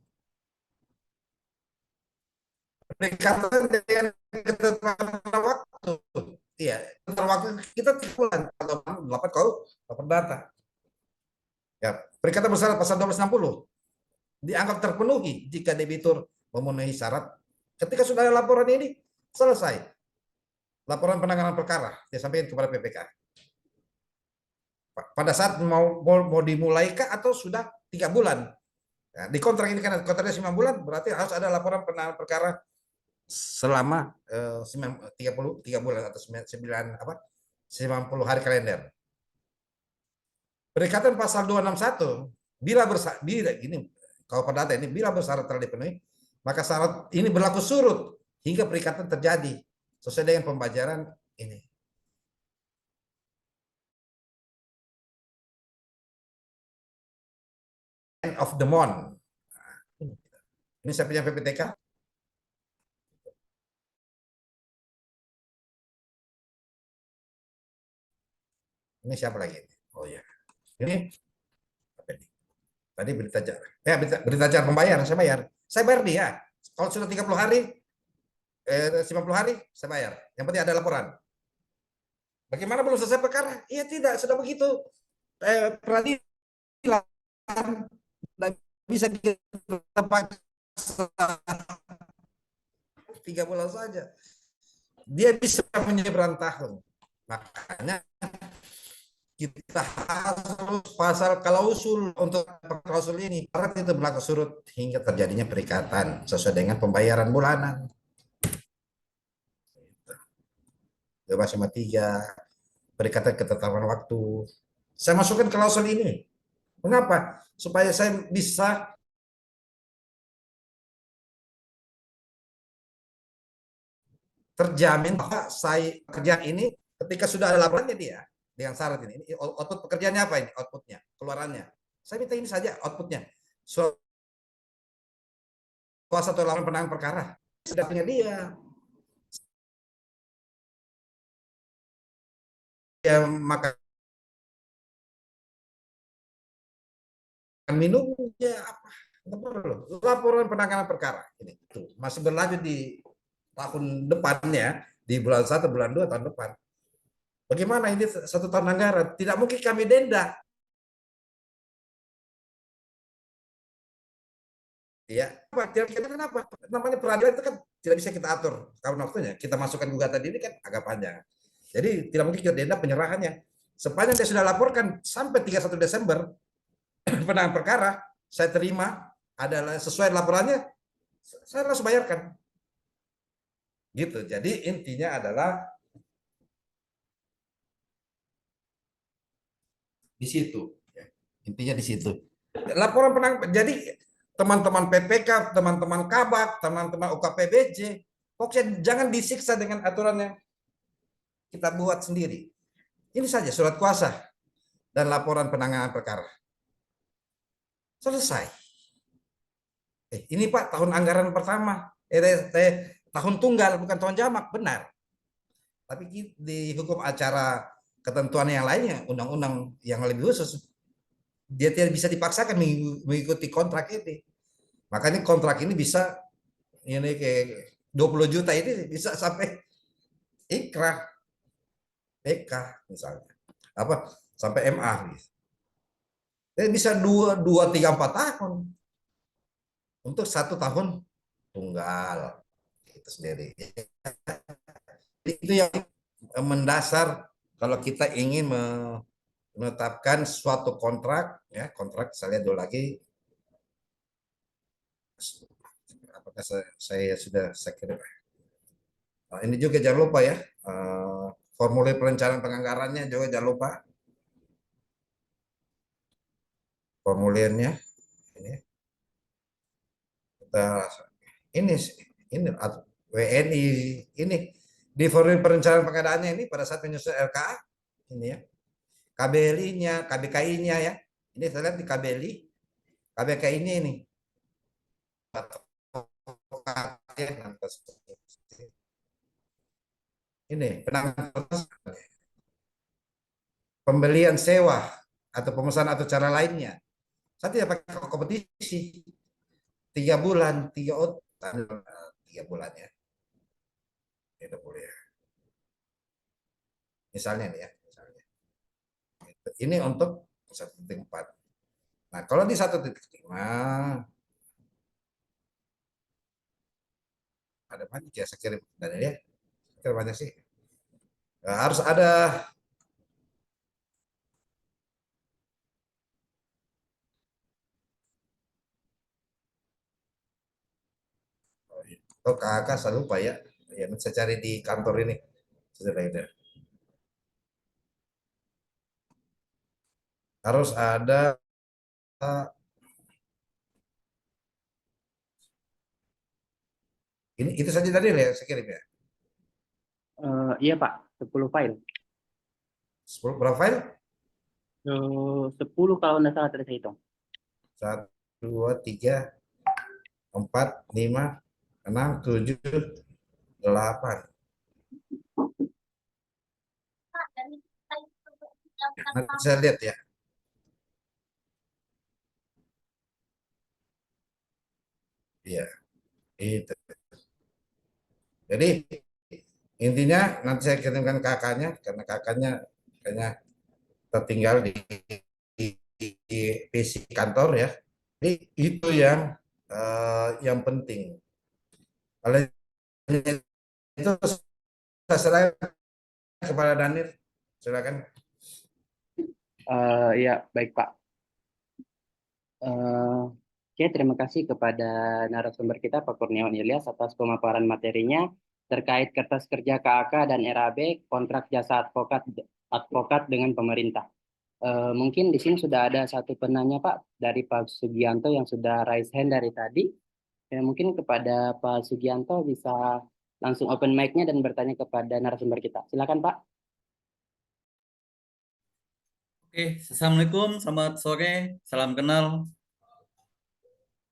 Pendekatan dengan ketetapan waktu. Iya, ketetapan waktu kita 3 bulan. Kalau 8 kau lapor data. Ya, perikatan bersyarat pasal 1260 dianggap terpenuhi jika debitur memenuhi syarat. Ketika sudah ada laporan ini, selesai. Laporan penanganan perkara disampaikan kepada PPK. Pada saat mau dimulai kah atau sudah 3 bulan? Nah, di kontrak ini kan kontraknya 9 bulan, berarti harus ada laporan penanganan perkara selama 3 bulan atau 9 apa 90 hari kalender. Perikatan pasal 261 bila ini kalau pada data ini bila bersyarat telah dipenuhi, maka syarat ini berlaku surut hingga perikatan terjadi sesuai dengan pembajaran ini. End of the month. Ini saya punya PPTK. Ini siapa lagi? Oh ya. Ini apa ini? Tadi berita acara. Berita acara pembayaran saya bayar. Saya bayar dia. Kalau sudah 30 hari 90 hari saya bayar. Yang penting ada laporan. Bagaimana belum selesai perkara? Iya tidak, sudah begitu. Peradilan tidak bisa kita paksa 3 bulan saja. Dia bisa menyeberang tahun. Makanya kita harus pasal klausul untuk klausul ini. Syarat itu berlaku surut hingga terjadinya perikatan sesuai dengan pembayaran bulanan. Bebas sama 3, perikatan ketetapan waktu. Saya masukkan klausul ini. Mengapa? Supaya saya bisa terjamin bahwa saya kerja ini ketika sudah ada laporannya dia dengan syarat ini output pekerjaannya apa ini outputnya keluarannya saya minta ini saja outputnya surat kuasa atau laporan penanganan perkara sudah punya dia ya makan minumnya apa laporan penanganan perkara ini tuh masih berlanjut di tahun depannya di bulan 1 bulan 2 tahun depan. Bagaimana ini 1 tahun anggaran? Tidak mungkin kami denda. Ya, kira-kira kenapa? Namanya peradilan itu kan tidak bisa kita atur kapan waktunya. Kita masukkan gugatan ini kan agak panjang. Jadi tidak mungkin kita denda penyerahannya. Sepanjang dia sudah laporkan sampai 31 Desember penanganan perkara, saya terima adalah sesuai laporannya, saya langsung bayarkan. Gitu. Jadi intinya adalah di situ. Intinya di situ. Laporan penanganan. Jadi teman-teman PPK, teman-teman Kabak, teman-teman UKPBJ, pokoknya jangan disiksa dengan aturan yang kita buat sendiri. Ini saja surat kuasa dan laporan penanganan perkara. Selesai. Ini Pak tahun anggaran pertama. Tahun tunggal bukan tahun jamak, benar. Tapi di hukum acara ketentuan yang lainnya, undang-undang yang lebih khusus, dia tidak bisa dipaksakan mengikuti kontrak ini. Makanya kontrak ini bisa ini kayak 20 juta ini bisa sampai ikrah PK misalnya. Apa sampai MA gitu. Bisa 2, 2, 3, 4 tahun untuk 1 tahun tunggal itu sendiri. Itu yang mendasar kalau kita ingin menetapkan suatu kontrak, ya kontrak saya lihat dulu lagi apakah saya sudah saya kira. Nah, ini juga jangan lupa ya formulir perencanaan penganggarannya juga jangan lupa formulirnya ini kita ini ini WNI ini di formulir perencanaan pengadaannya ini pada saat menyusun RKA ini ya KBLI-nya, KBKI-nya ya. Ini saya lihat di KBLI, KBKI-nya ini. Ini penanganan pembelian sewa atau pemesanan atau cara lainnya. Saya tidak pakai kompetisi. 3 bulan, 3 bulan ya, itu boleh. Misalnya nih ya, misalnya. Ini untuk 1.4. Nah, kalau di 1.5 ada banyak ya saya kirim Daniel ya. Saya banyak sih. Nah, harus ada oh kakak saya lupa ya. Ya, saya cari di kantor ini. Sudah ada. Harus ada ini itu saja tadi ya saya kirim ya. Iya Pak, 10 file. 10 profil. 10 kalau nggak salah tadi saya hitung. 1, 2, 3, 4, 5, 6, 7, 8. Nanti saya lihat ya. Iya, itu. Jadi intinya nanti saya kirimkan kakaknya karena kakaknya kayaknya tertinggal di PC kantor ya. Jadi itu yang penting. Oleh itu saya serahkan kepada Danir. Silakan. Ya, baik Pak. Oke, terima kasih kepada narasumber kita Pak Kurniawan Ilyas atas pemaparan materinya terkait kertas kerja KAK dan RAB kontrak jasa advokat dengan pemerintah. Mungkin di sini sudah ada satu penanya Pak dari Pak Sugianto yang sudah raise hand dari tadi. Mungkin kepada Pak Sugianto bisa langsung open mic-nya dan bertanya kepada narasumber kita. Silakan Pak. Oke, Assalamualaikum, selamat sore, salam kenal.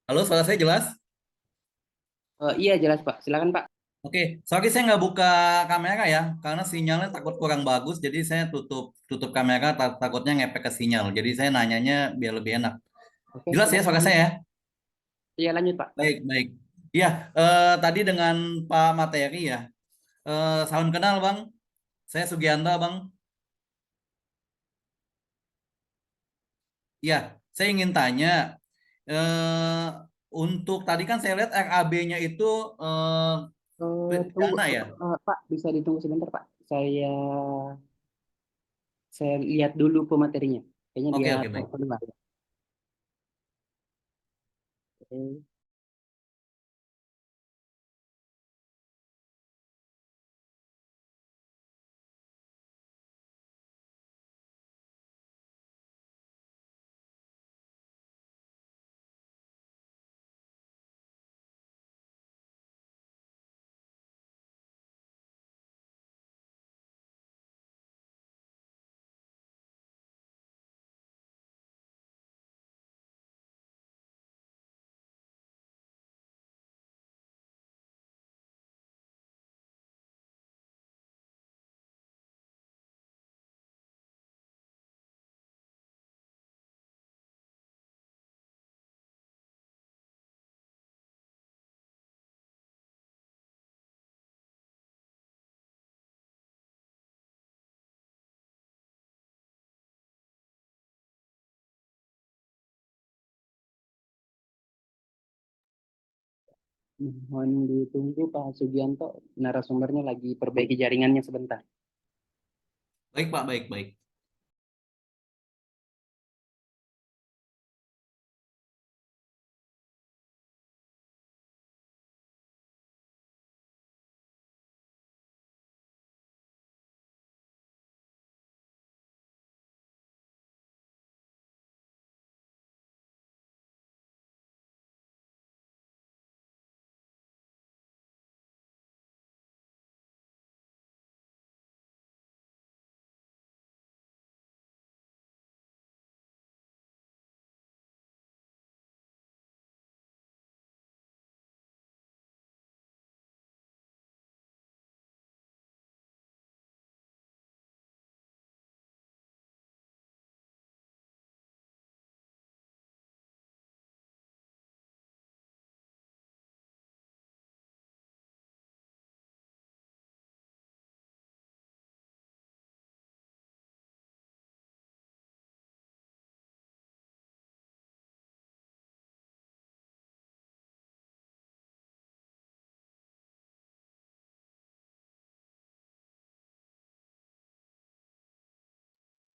Halo, suara saya jelas? Iya jelas Pak. Silakan Pak. Oke, sorry saya nggak buka kamera ya, karena sinyalnya takut kurang bagus, jadi saya tutup tutup kamera, takutnya ngepek ke sinyal. Jadi saya nanyanya biar lebih enak. Oke, Jelas ya suara silakan. saya? Iya lanjut Pak. Baik, baik. Iya, tadi dengan Pak Materi ya. Salam kenal Bang, saya Sugianto Bang. Iya, saya ingin tanya, eh, untuk tadi kan saya lihat RAB-nya itu Tunggu, pidana ya. Pak, bisa ditunggu sebentar, Pak. Saya lihat dulu pematerinya. Kayaknya dia Oke, oke, baik. telepon dulu. Oke. Mohon ditunggu Pak Sugianto. Narasumbernya lagi perbaiki jaringannya sebentar. Baik, Pak, baik, baik.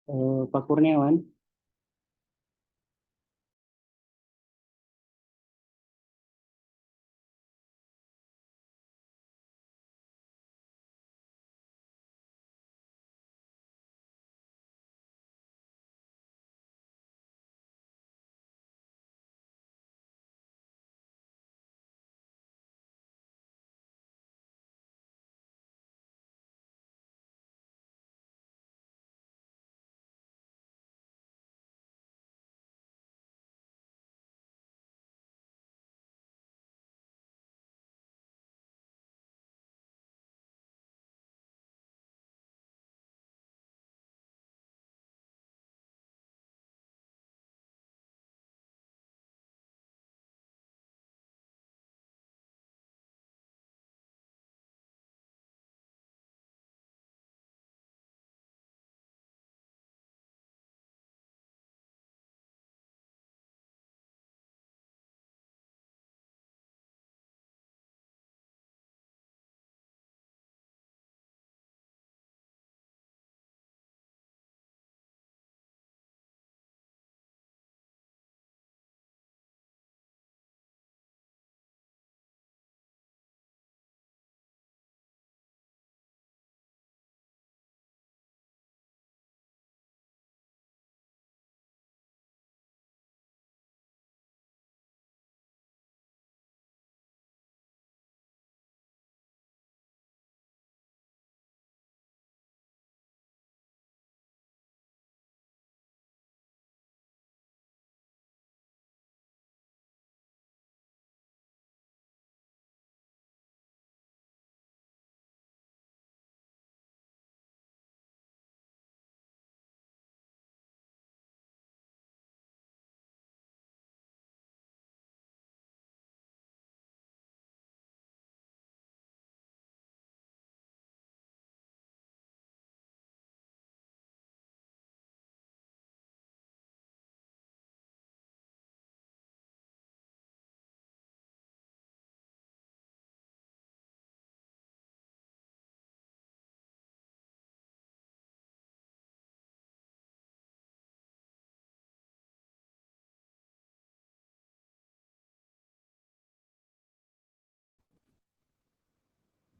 Pak Kurniawan.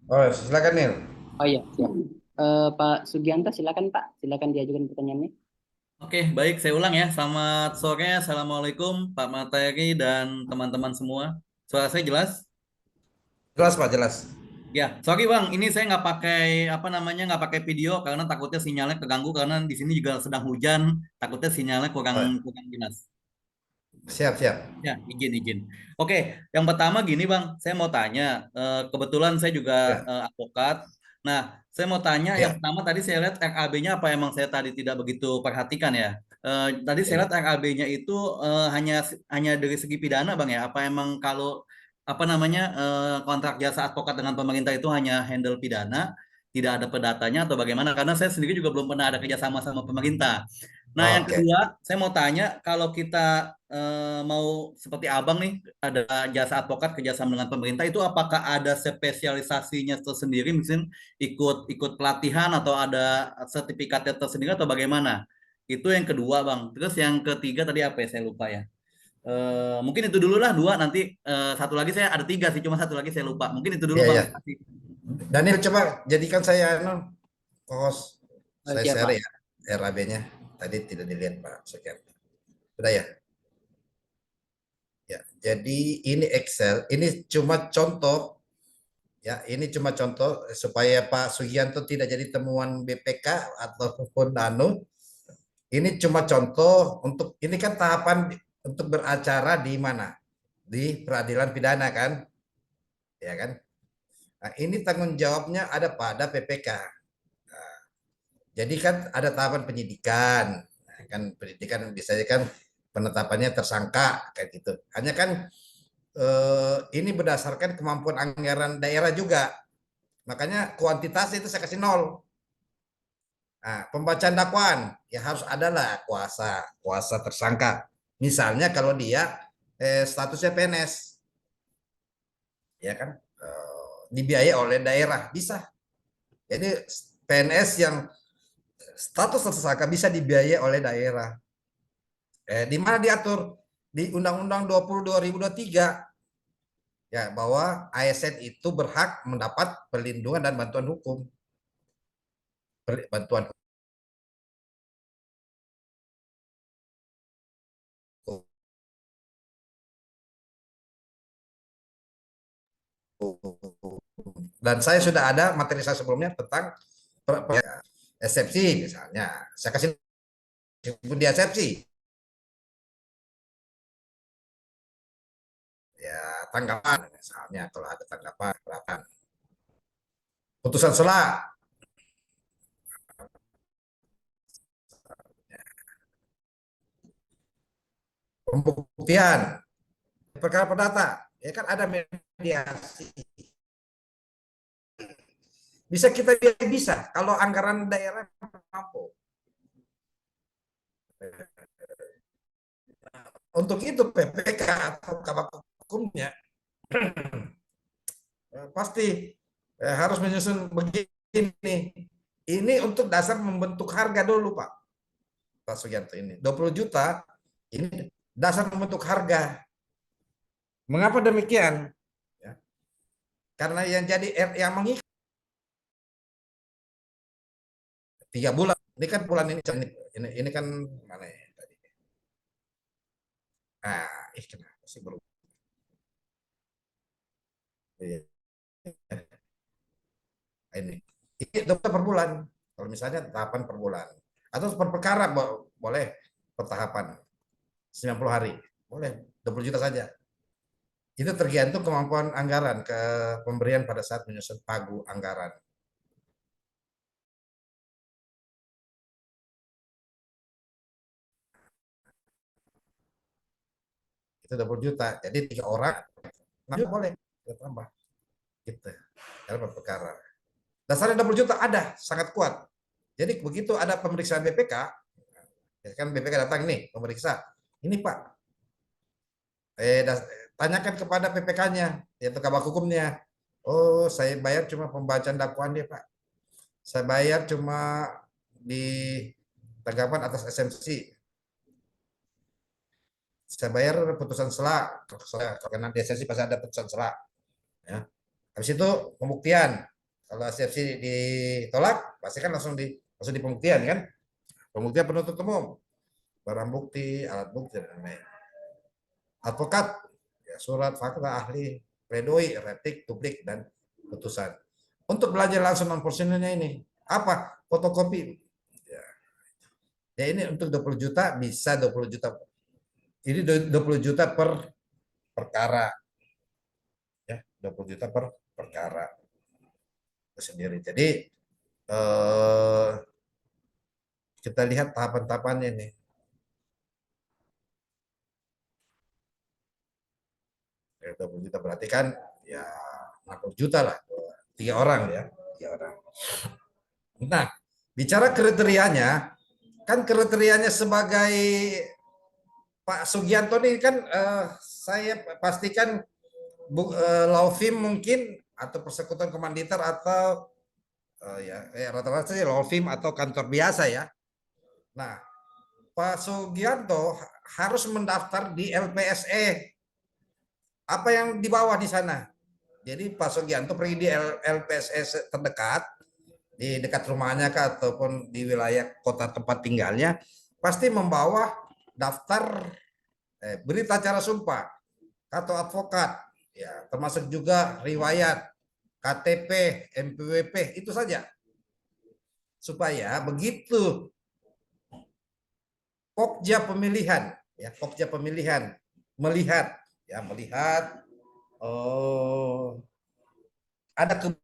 Oh, silakan Nil. Oh iya, siap. Pak Sugianto, silakan Pak. Silakan diajukan pertanyaannya. Oke, baik, saya ulang ya. Selamat sore, Assalamualaikum Pak Materi dan teman-teman semua. Suara saya jelas? Jelas Pak, jelas. Ya, sorry Bang, ini saya nggak pakai apa namanya nggak pakai video karena takutnya sinyalnya keganggu karena di sini juga sedang hujan, takutnya sinyalnya kurang Oh, kurang jelas. siap, siap. Ya, izin. Oke, yang pertama gini Bang, saya mau tanya, kebetulan saya juga Ya, advokat. Nah, saya mau tanya yang ya, pertama tadi saya lihat RAB-nya apa emang saya tadi tidak begitu perhatikan ya. Tadi saya ya. lihat RAB-nya itu hanya dari segi pidana Bang ya. Apa emang kalau apa namanya kontrak jasa advokat dengan pemerintah itu hanya handle pidana, tidak ada perdatanya atau bagaimana? Karena saya sendiri juga belum pernah ada kerjasama sama pemerintah. Nah, yang Oke, kedua, saya mau tanya, kalau kita mau seperti abang nih, ada jasa advokat kerjasama dengan pemerintah, itu apakah ada spesialisasinya tersendiri, misalnya ikut ikut pelatihan atau ada sertifikatnya tersendiri atau bagaimana? Itu yang kedua, bang. Terus yang ketiga tadi apa ya? Saya lupa ya. Mungkin itu dulu lah dua, nanti satu lagi saya ada tiga sih, cuma satu lagi saya lupa. Mungkin itu dulu, ya, bang. ya. Daniel, coba jadikan saya host. Saya Siap share Pak. ya RAB-nya. Tadi tidak dilihat Pak. Sekian. Sudah ya? Ya. Jadi ini Excel, ini cuma contoh ya, ini cuma contoh supaya Pak Sugianto tidak jadi temuan BPK ataupun ini cuma contoh untuk ini kan tahapan untuk beracara di mana? Di peradilan pidana kan? Ya kan? Nah, ini tanggung jawabnya ada pada PPK. Nah, jadi kan ada tahapan penyidikan. Nah, kan penyidikan biasanya kan penetapannya tersangka kayak gitu. Hanya kan ini berdasarkan kemampuan anggaran daerah juga. Makanya kuantitas itu saya kasih nol. Nah, pembacaan dakwaan ya harus adalah kuasa tersangka. Misalnya kalau dia statusnya PNS, ya kan dibiayai oleh daerah bisa. Jadi PNS yang status tersangka bisa dibiayai oleh daerah. Di mana diatur? Di Undang-Undang 20 2023 ya, bahwa ASN itu berhak mendapat perlindungan dan bantuan hukum. Bantuan hukum. Dan saya sudah ada materi saya sebelumnya tentang eksepsi misalnya. Saya kasih di eksepsi. Ya, tanggapan misalnya kalau ada tanggapan. Putusan sela, pembuktian, perkara perdata, ya kan ada mediasi. Bisa kita bisa kalau anggaran daerah mampu. Untuk itu PPK atau kabak hukumnya pasti harus menyusun begini. Ini untuk dasar membentuk harga dulu Pak Sugianto ini. 20 juta ini dasar membentuk harga. Mengapa demikian? Ya. Karena yang jadi yang mengikat 3 bulan. Ini kan bulan ini kan mana ya tadi? Kenapa sih belum? Ini dokter per bulan. Kalau misalnya tahapan per bulan. Atau per perkara boleh per tahapan. 90 hari. Boleh 20 juta saja. Itu tergantung kemampuan anggaran ke pemberian pada saat menyusun pagu anggaran. Itu 20 juta. Jadi 3 orang, nah, boleh kita tambah. Gitu. Dalam perkara. Dasarnya 20 juta ada, sangat kuat. Jadi begitu ada pemeriksaan BPK, ya kan BPK datang nih, pemeriksa. Ini Pak, tanyakan kepada PPK-nya, yaitu kabak hukumnya. Oh, saya bayar cuma pembacaan dakwaan dia, Pak. Saya bayar cuma di tanggapan atas SMC. Saya bayar putusan sela, karena di SMC pasti ada putusan sela. Ya. Habis itu pembuktian. Kalau SMC ditolak, pasti kan langsung di pembuktian kan. Pembuktian penuntut umum, barang bukti, alat bukti, dan lain-lain. Advokat, ya, surat fakta ahli, pledoi, replik, duplik, dan putusan. Untuk belajar langsung non porsionalnya ini, apa? Fotokopi. Ya ini untuk 20 juta bisa 20 juta. Ini 20 juta per perkara. Ya, 20 juta per perkara. Itu sendiri. Jadi kita lihat tahapan-tahapannya nih. 20 juta berarti kan ya 60 juta lah. 3 orang ya. 3 orang. Nah, bicara kriterianya, kan kriterianya sebagai Pak Sugianto ini kan saya pastikan law firm mungkin atau persekutuan komanditer atau rata-rata sih law firm atau kantor biasa ya. Nah, Pak Sugianto harus mendaftar di LPSE. Apa yang di bawah di sana? Jadi Pak Sugianto pergi di LPSE terdekat, di dekat rumahnya kah, ataupun di wilayah kota tempat tinggalnya, pasti membawa daftar berita acara sumpah atau advokat, ya, termasuk juga riwayat KTP, MPWP, itu saja. Supaya begitu Pokja pemilihan, ya, Pokja pemilihan melihat ada kebutuhan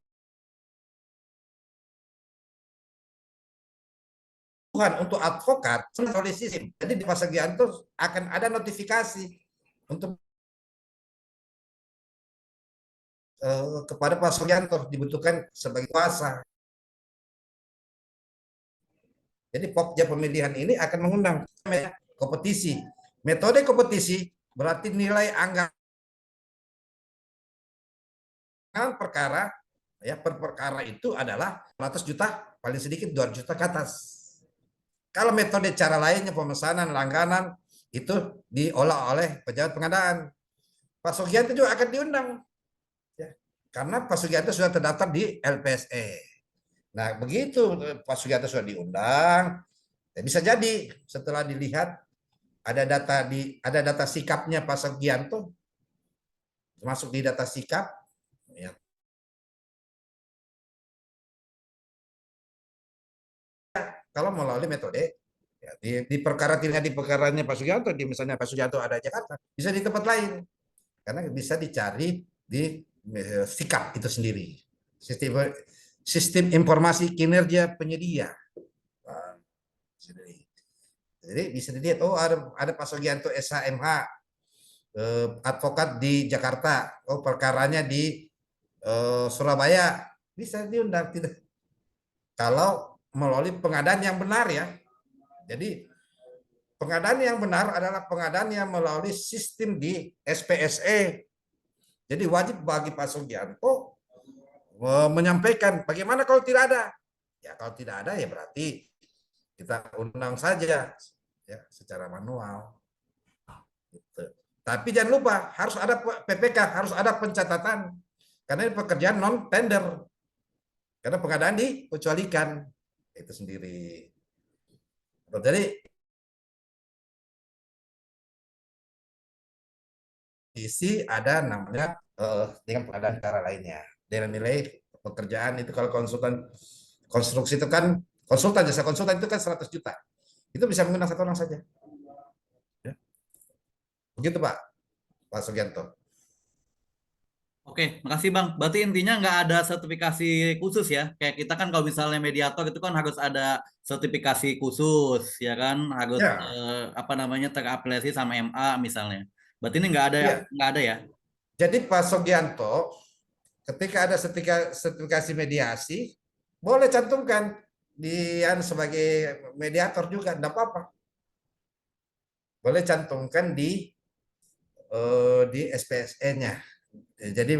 untuk advokat oleh sistem. Jadi di Pak Sugianto akan ada notifikasi untuk kepada Pak Sugianto dibutuhkan sebagai kuasa. Jadi Pokja pemilihan ini akan mengundang kompetisi. Metode kompetisi berarti nilai anggaran perkara ya per perkara itu adalah 100 juta, paling sedikit 200 juta ke atas. Kalau metode cara lainnya pemesanan, langganan itu diolah oleh pejabat pengadaan. Pak Sugianto juga akan diundang, ya. Karena Pak Sugianto sudah terdaftar di LPSE. Nah, begitu Pak Sugianto sudah diundang, ya bisa jadi setelah dilihat ada data sikapnya Pak Sugianto, masuk di data sikap, ya. Kalau melalui metode, ya, di perkara tidak di perkaranya Pak Sugianto, di misalnya Pak Sugianto ada Jakarta, bisa di tempat lain, karena bisa dicari di sikap itu sendiri, sistem sistem informasi kinerja penyedia. Jadi bisa dilihat, oh ada Pak Sugianto SHMH, advokat di Jakarta, oh perkaranya di Surabaya, bisa diundang. Tidak, kalau melalui pengadaan yang benar, ya. Jadi pengadaan yang benar adalah pengadaan yang melalui sistem di SPSE. Jadi wajib bagi Pak Sugianto menyampaikan bagaimana kalau tidak ada. Ya kalau tidak ada ya berarti kita undang saja, ya, secara manual. Gitu. Tapi jangan lupa harus ada PPK, harus ada pencatatan, karena ini pekerjaan non tender, karena pengadaan dikecualikan itu sendiri. Jadi isi ada namanya dengan pengadaan cara lainnya dengan nilai pekerjaan itu, kalau konsultan konstruksi itu kan konsultan, jasa konsultan itu kan 100 juta, itu bisa menggunakan satu orang saja, ya. Begitu Pak Sugianto. Oke, makasih Bang. Berarti intinya nggak ada sertifikasi khusus ya. Kayak kita kan kalau misalnya mediator itu kan harus ada sertifikasi khusus, ya kan? Harus Ya, apa namanya terafiliasi sama MA misalnya. Berarti ini ya. nggak ada ya? Jadi Pak Sugianto ketika ada sertifikasi mediasi, boleh cantumkan dia sebagai mediator juga, tidak apa-apa. Boleh cantumkan di SPSE-nya. Jadi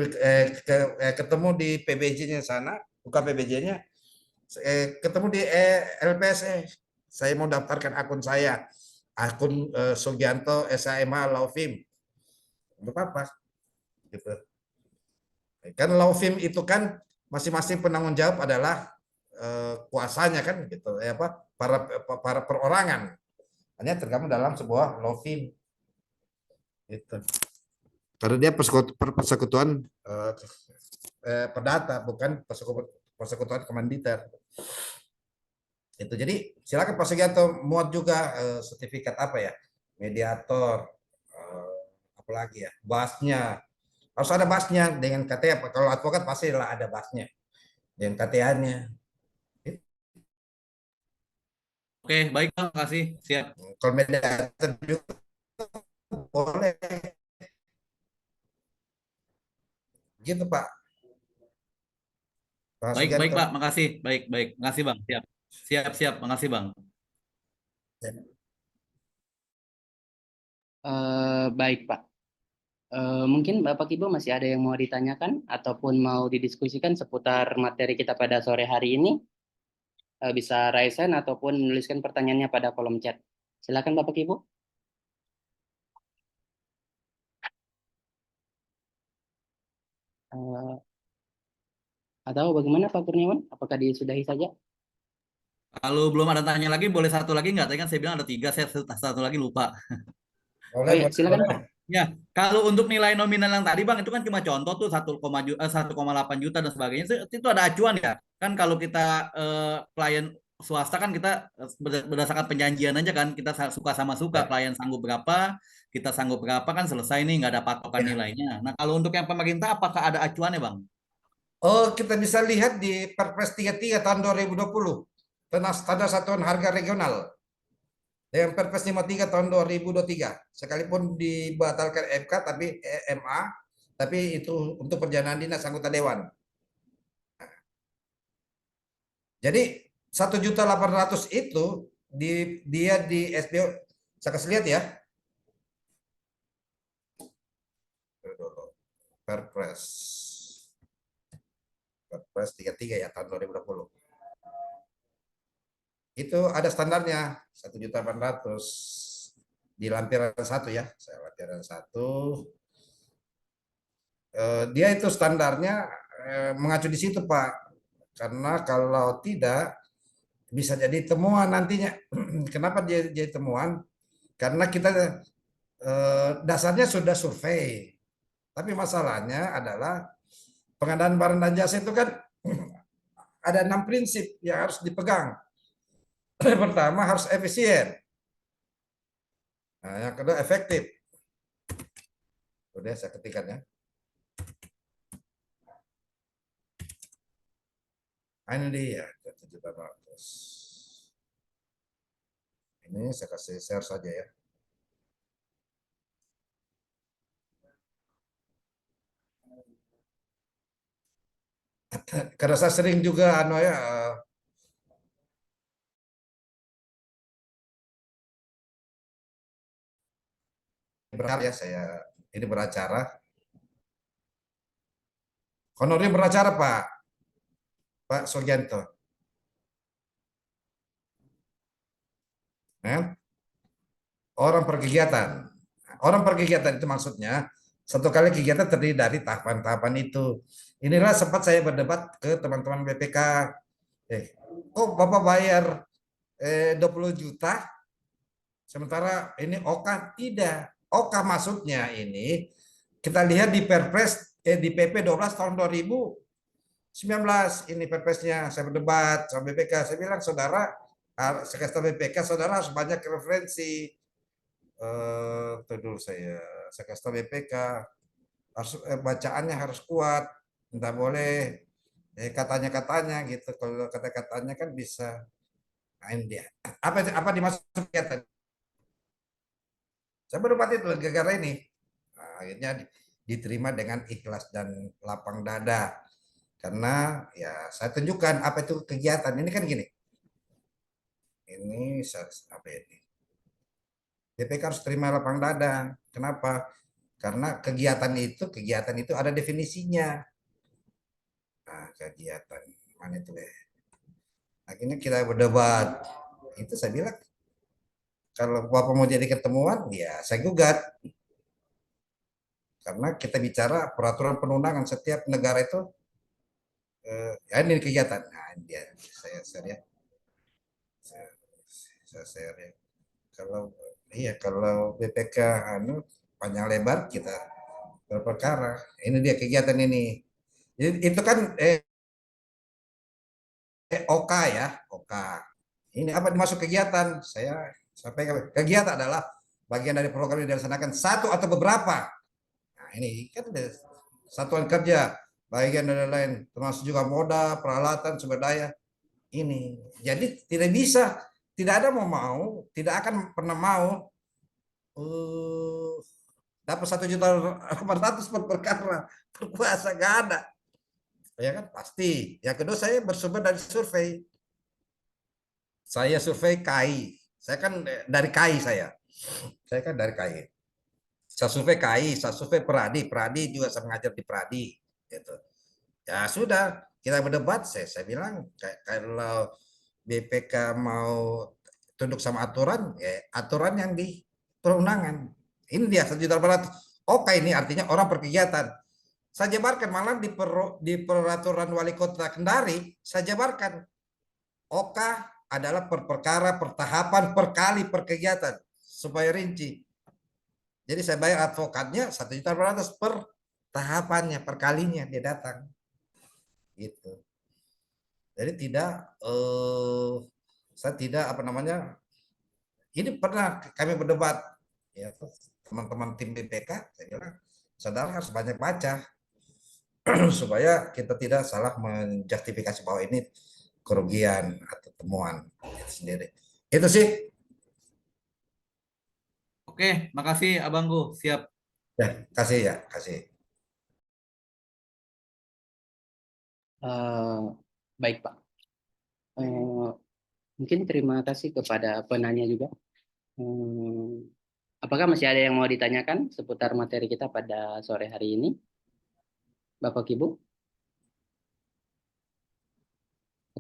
ketemu di PBJ-nya sana, buka PBJ-nya, ketemu di LPSE. Saya mau daftarkan akun saya, akun Sugianto SHMH Laufim, nggak apa-apa. Gitu. Kan Laufim itu kan masing-masing penanggung jawab adalah kuasanya kan gitu, apa para perorangan, hanya tergabung dalam sebuah Laufim gitu. Karena dia persekutuan perdata, bukan persekutuan komanditer. Itu jadi silakan Pak Sugianto muat juga sertifikat apa ya, mediator, apalagi ya, basnya, harus ada basnya dengan KTA. Kalau advokat pasti lah ada basnya dengan KTA-nya. Oke, baik Bang, makasih. Siap. Kalau mediator juga boleh, gitu Pak Baik, baik Sugianto. Pak, makasih. Baik, baik. Makasih Bang. Siap. Siap, siap. Makasih Bang. Baik, Pak. Mungkin Bapak Ibu masih ada yang mau ditanyakan ataupun mau didiskusikan seputar materi kita pada sore hari ini. Bisa raise hand ataupun menuliskan pertanyaannya pada kolom chat. Silakan Bapak Ibu. Eh, atau bagaimana Pak Kurniawan? Apakah disudahi saja? Kalau belum ada tanya lagi, boleh satu lagi nggak? Tadi kan saya bilang ada tiga, saya satu lagi lupa. Oh Boleh, ya, boleh, silakan boleh. Pak. Ya, kalau untuk nilai nominal yang tadi Bang itu kan cuma contoh tuh 1,8 juta dan sebagainya. Itu ada acuan ya. Kan kalau kita klien swasta kan kita berdasarkan perjanjian aja kan, kita suka sama suka, Ya. klien sanggup berapa, kita sanggup berapa kan selesai nih, nggak ada patokan Ya. nilainya. Nah, kalau untuk yang pemerintah apakah ada acuannya Bang? Oh, kita bisa lihat di Perpres 33 tahun 2020 tentang standar satuan harga regional. Dengan Perpres 53 tahun 2023, sekalipun dibatalkan MK tapi MA, tapi itu untuk perjalanan dinas anggota dewan. Jadi 1.800.000 itu dia di SBO. Saya kasih lihat ya. Perpres Perpres 33 ya tahun 2020. itu ada standarnya 1.800.000 di lampiran 1 ya. Saya lampiran 1. Dia itu standarnya mengacu di situ Pak. Karena kalau tidak bisa jadi temuan nantinya. Kenapa dia jadi temuan? Karena kita dasarnya sudah survei. Tapi masalahnya adalah pengadaan barang dan jasa itu kan ada 6 prinsip yang harus dipegang. Pertama harus efisien. Nah, yang kedua efektif. Udah saya ketikkan ya. Nah, ini dia 1.800.000. Ini saya kasih share saja ya. Karena saya sering juga ya berkarya saya ini beracara. Honornya beracara Pak Sugianto. Orang per kegiatan. Orang per kegiatan itu maksudnya satu kali kegiatan terdiri dari tahapan-tahapan itu. Inilah sempat saya berdebat ke teman-teman BPK. Kok Bapak bayar 20 juta sementara ini OKA tidak. OKA maksudnya ini kita lihat di Perpres di PP 12 tahun 2019 ini Perpresnya. Saya berdebat sama BPK. Saya bilang saudara, saya kasih tahu BPK, saudara harus banyak referensi. Dulu saya kasih tahu BPK harus bacaannya harus kuat, tidak boleh katanya gitu. Kalau kata-katanya kan bisa main dia. Apa dimaksud kegiatan? Saya berdebat itu gara-gara ini. Nah, akhirnya diterima dengan ikhlas dan lapang dada. Karena ya saya tunjukkan apa itu kegiatan. Ini kan gini. Ini apa ini? BPK harus terima lapang dada. Kenapa? Karena kegiatan itu ada definisinya. Nah, kegiatan mana itu ya? Akhirnya kita berdebat. Itu saya bilang kalau Bapak mau jadi ketemuan, ya saya gugat. Karena kita bicara peraturan perundangan setiap negara itu ya ini kegiatan. Nah, ini dia saya share ya. Saya share ya. Kalau BPK panjang lebar kita berperkara. Ini dia kegiatan ini. Itu kan OK ya, OK. Ini apa dimasuk kegiatan? Saya sampaikan kegiatan adalah bagian dari program yang dilaksanakan satu atau beberapa. Nah, ini kan ada satuan kerja, bagian dari lain, termasuk juga moda, peralatan, sumber daya. Ini. Jadi tidak ada mau, tidak akan pernah mau dapat 1.800.000 per perkara berkuasa, nggak ada. Ya kan pasti. Yang kedua saya bersumber dari survei. Saya survei KAI. Saya kan dari KAI saya. Saya kan dari KAI. Saya survei KAI, saya survei Peradi. Peradi juga saya mengajar di Peradi. Gitu. Ya sudah, kita berdebat. Saya bilang kalau BPK mau tunduk sama aturan, ya aturan yang di perundangan. Ini dia 1.800.000. Oke, ini artinya orang berkegiatan. Saya jabarkan malah di peraturan wali kota Kendari, saya jabarkan OKA adalah per perkara, per tahapan, per kali, per kegiatan supaya rinci. Jadi saya bayar advokatnya 1.800.000 per tahapannya, per kalinya dia datang. Gitu. Jadi saya tidak ini pernah kami berdebat ya teman-teman tim BPK, saya bilang saudara harus banyak baca supaya kita tidak salah menjustifikasi bahwa ini kerugian atau temuan itu sendiri. Itu sih. Oke, makasih Abangku. Siap. Ya, kasih ya, kasih. Baik Pak. Mungkin terima kasih kepada penanya juga. Apakah masih ada yang mau ditanyakan seputar materi kita pada sore hari ini, Bapak Ibu?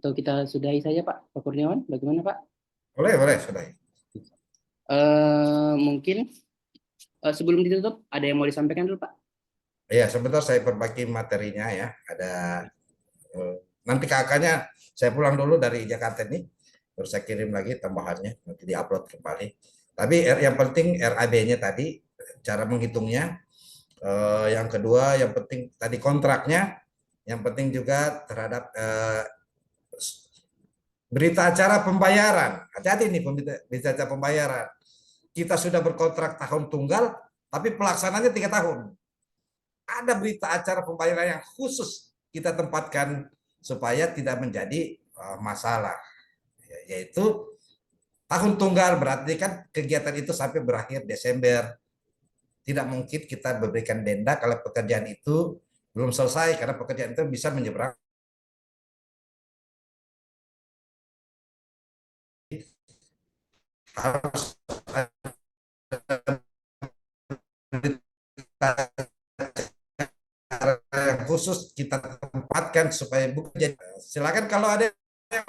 Atau kita sudahi saja Pak Kurniawan, bagaimana Pak? Boleh, sudah. Mungkin sebelum ditutup ada yang mau disampaikan dulu Pak? Ya, sebentar saya perbaiki materinya ya. Ada nanti kakaknya saya pulang dulu dari Jakarta ini, terus saya kirim lagi tambahannya, nanti diupload kembali. Tapi yang penting RAB-nya tadi, cara menghitungnya. Yang kedua, yang penting tadi kontraknya, yang penting juga terhadap berita acara pembayaran. Hati-hati nih berita acara pembayaran. Kita sudah berkontrak tahun tunggal, tapi pelaksananya 3 tahun. Ada berita acara pembayaran yang khusus kita tempatkan supaya tidak menjadi masalah, yaitu tahun tunggal berarti kan kegiatan itu sampai berakhir Desember. Tidak mungkin kita memberikan denda kalau pekerjaan itu belum selesai, karena pekerjaan itu bisa menyeberang. Harus yang khusus kita tempatkan supaya bukan jadi. Silakan kalau ada yang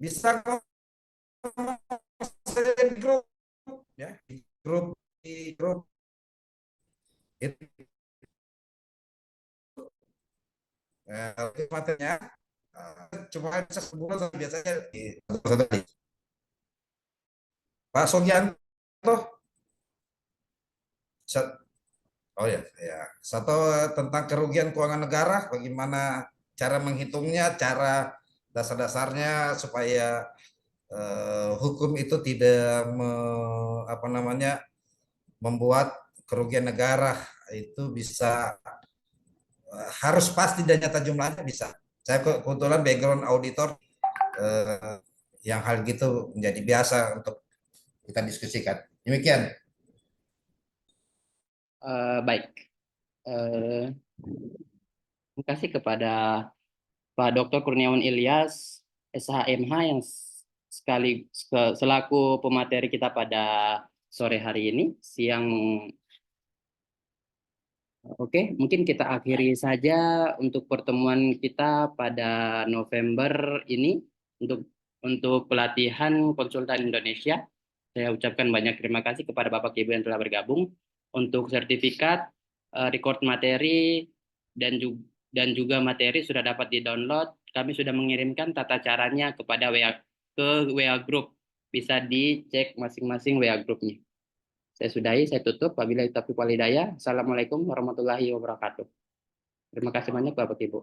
bisa di grup ya, di grup itu materinya cuma bisa sebulan biasanya Pak Sogianto. Oh ya, satu tentang kerugian keuangan negara, bagaimana cara menghitungnya, cara dasar-dasarnya supaya hukum itu tidak membuat kerugian negara itu bisa harus pasti dan nyata jumlahnya bisa. Saya kebetulan background auditor, yang hal gitu menjadi biasa untuk kita diskusikan. Demikian. Baik. Terima kasih kepada Pak Dr. Kurniawan Ilyas, SHMH yang selaku pemateri kita pada sore hari ini, siang. Oke, mungkin kita akhiri saja untuk pertemuan kita pada November ini untuk pelatihan konsultan Indonesia. Saya ucapkan banyak terima kasih kepada Bapak Ibu yang telah bergabung. Untuk sertifikat, record materi, dan juga materi sudah dapat di-download. Kami sudah mengirimkan tata caranya ke WA Group. Bisa dicek masing-masing WA Grupnya. Saya sudahi, saya tutup. Wabillahi taufiq wal hidayah. Assalamualaikum warahmatullahi wabarakatuh. Terima kasih banyak Bapak Ibu.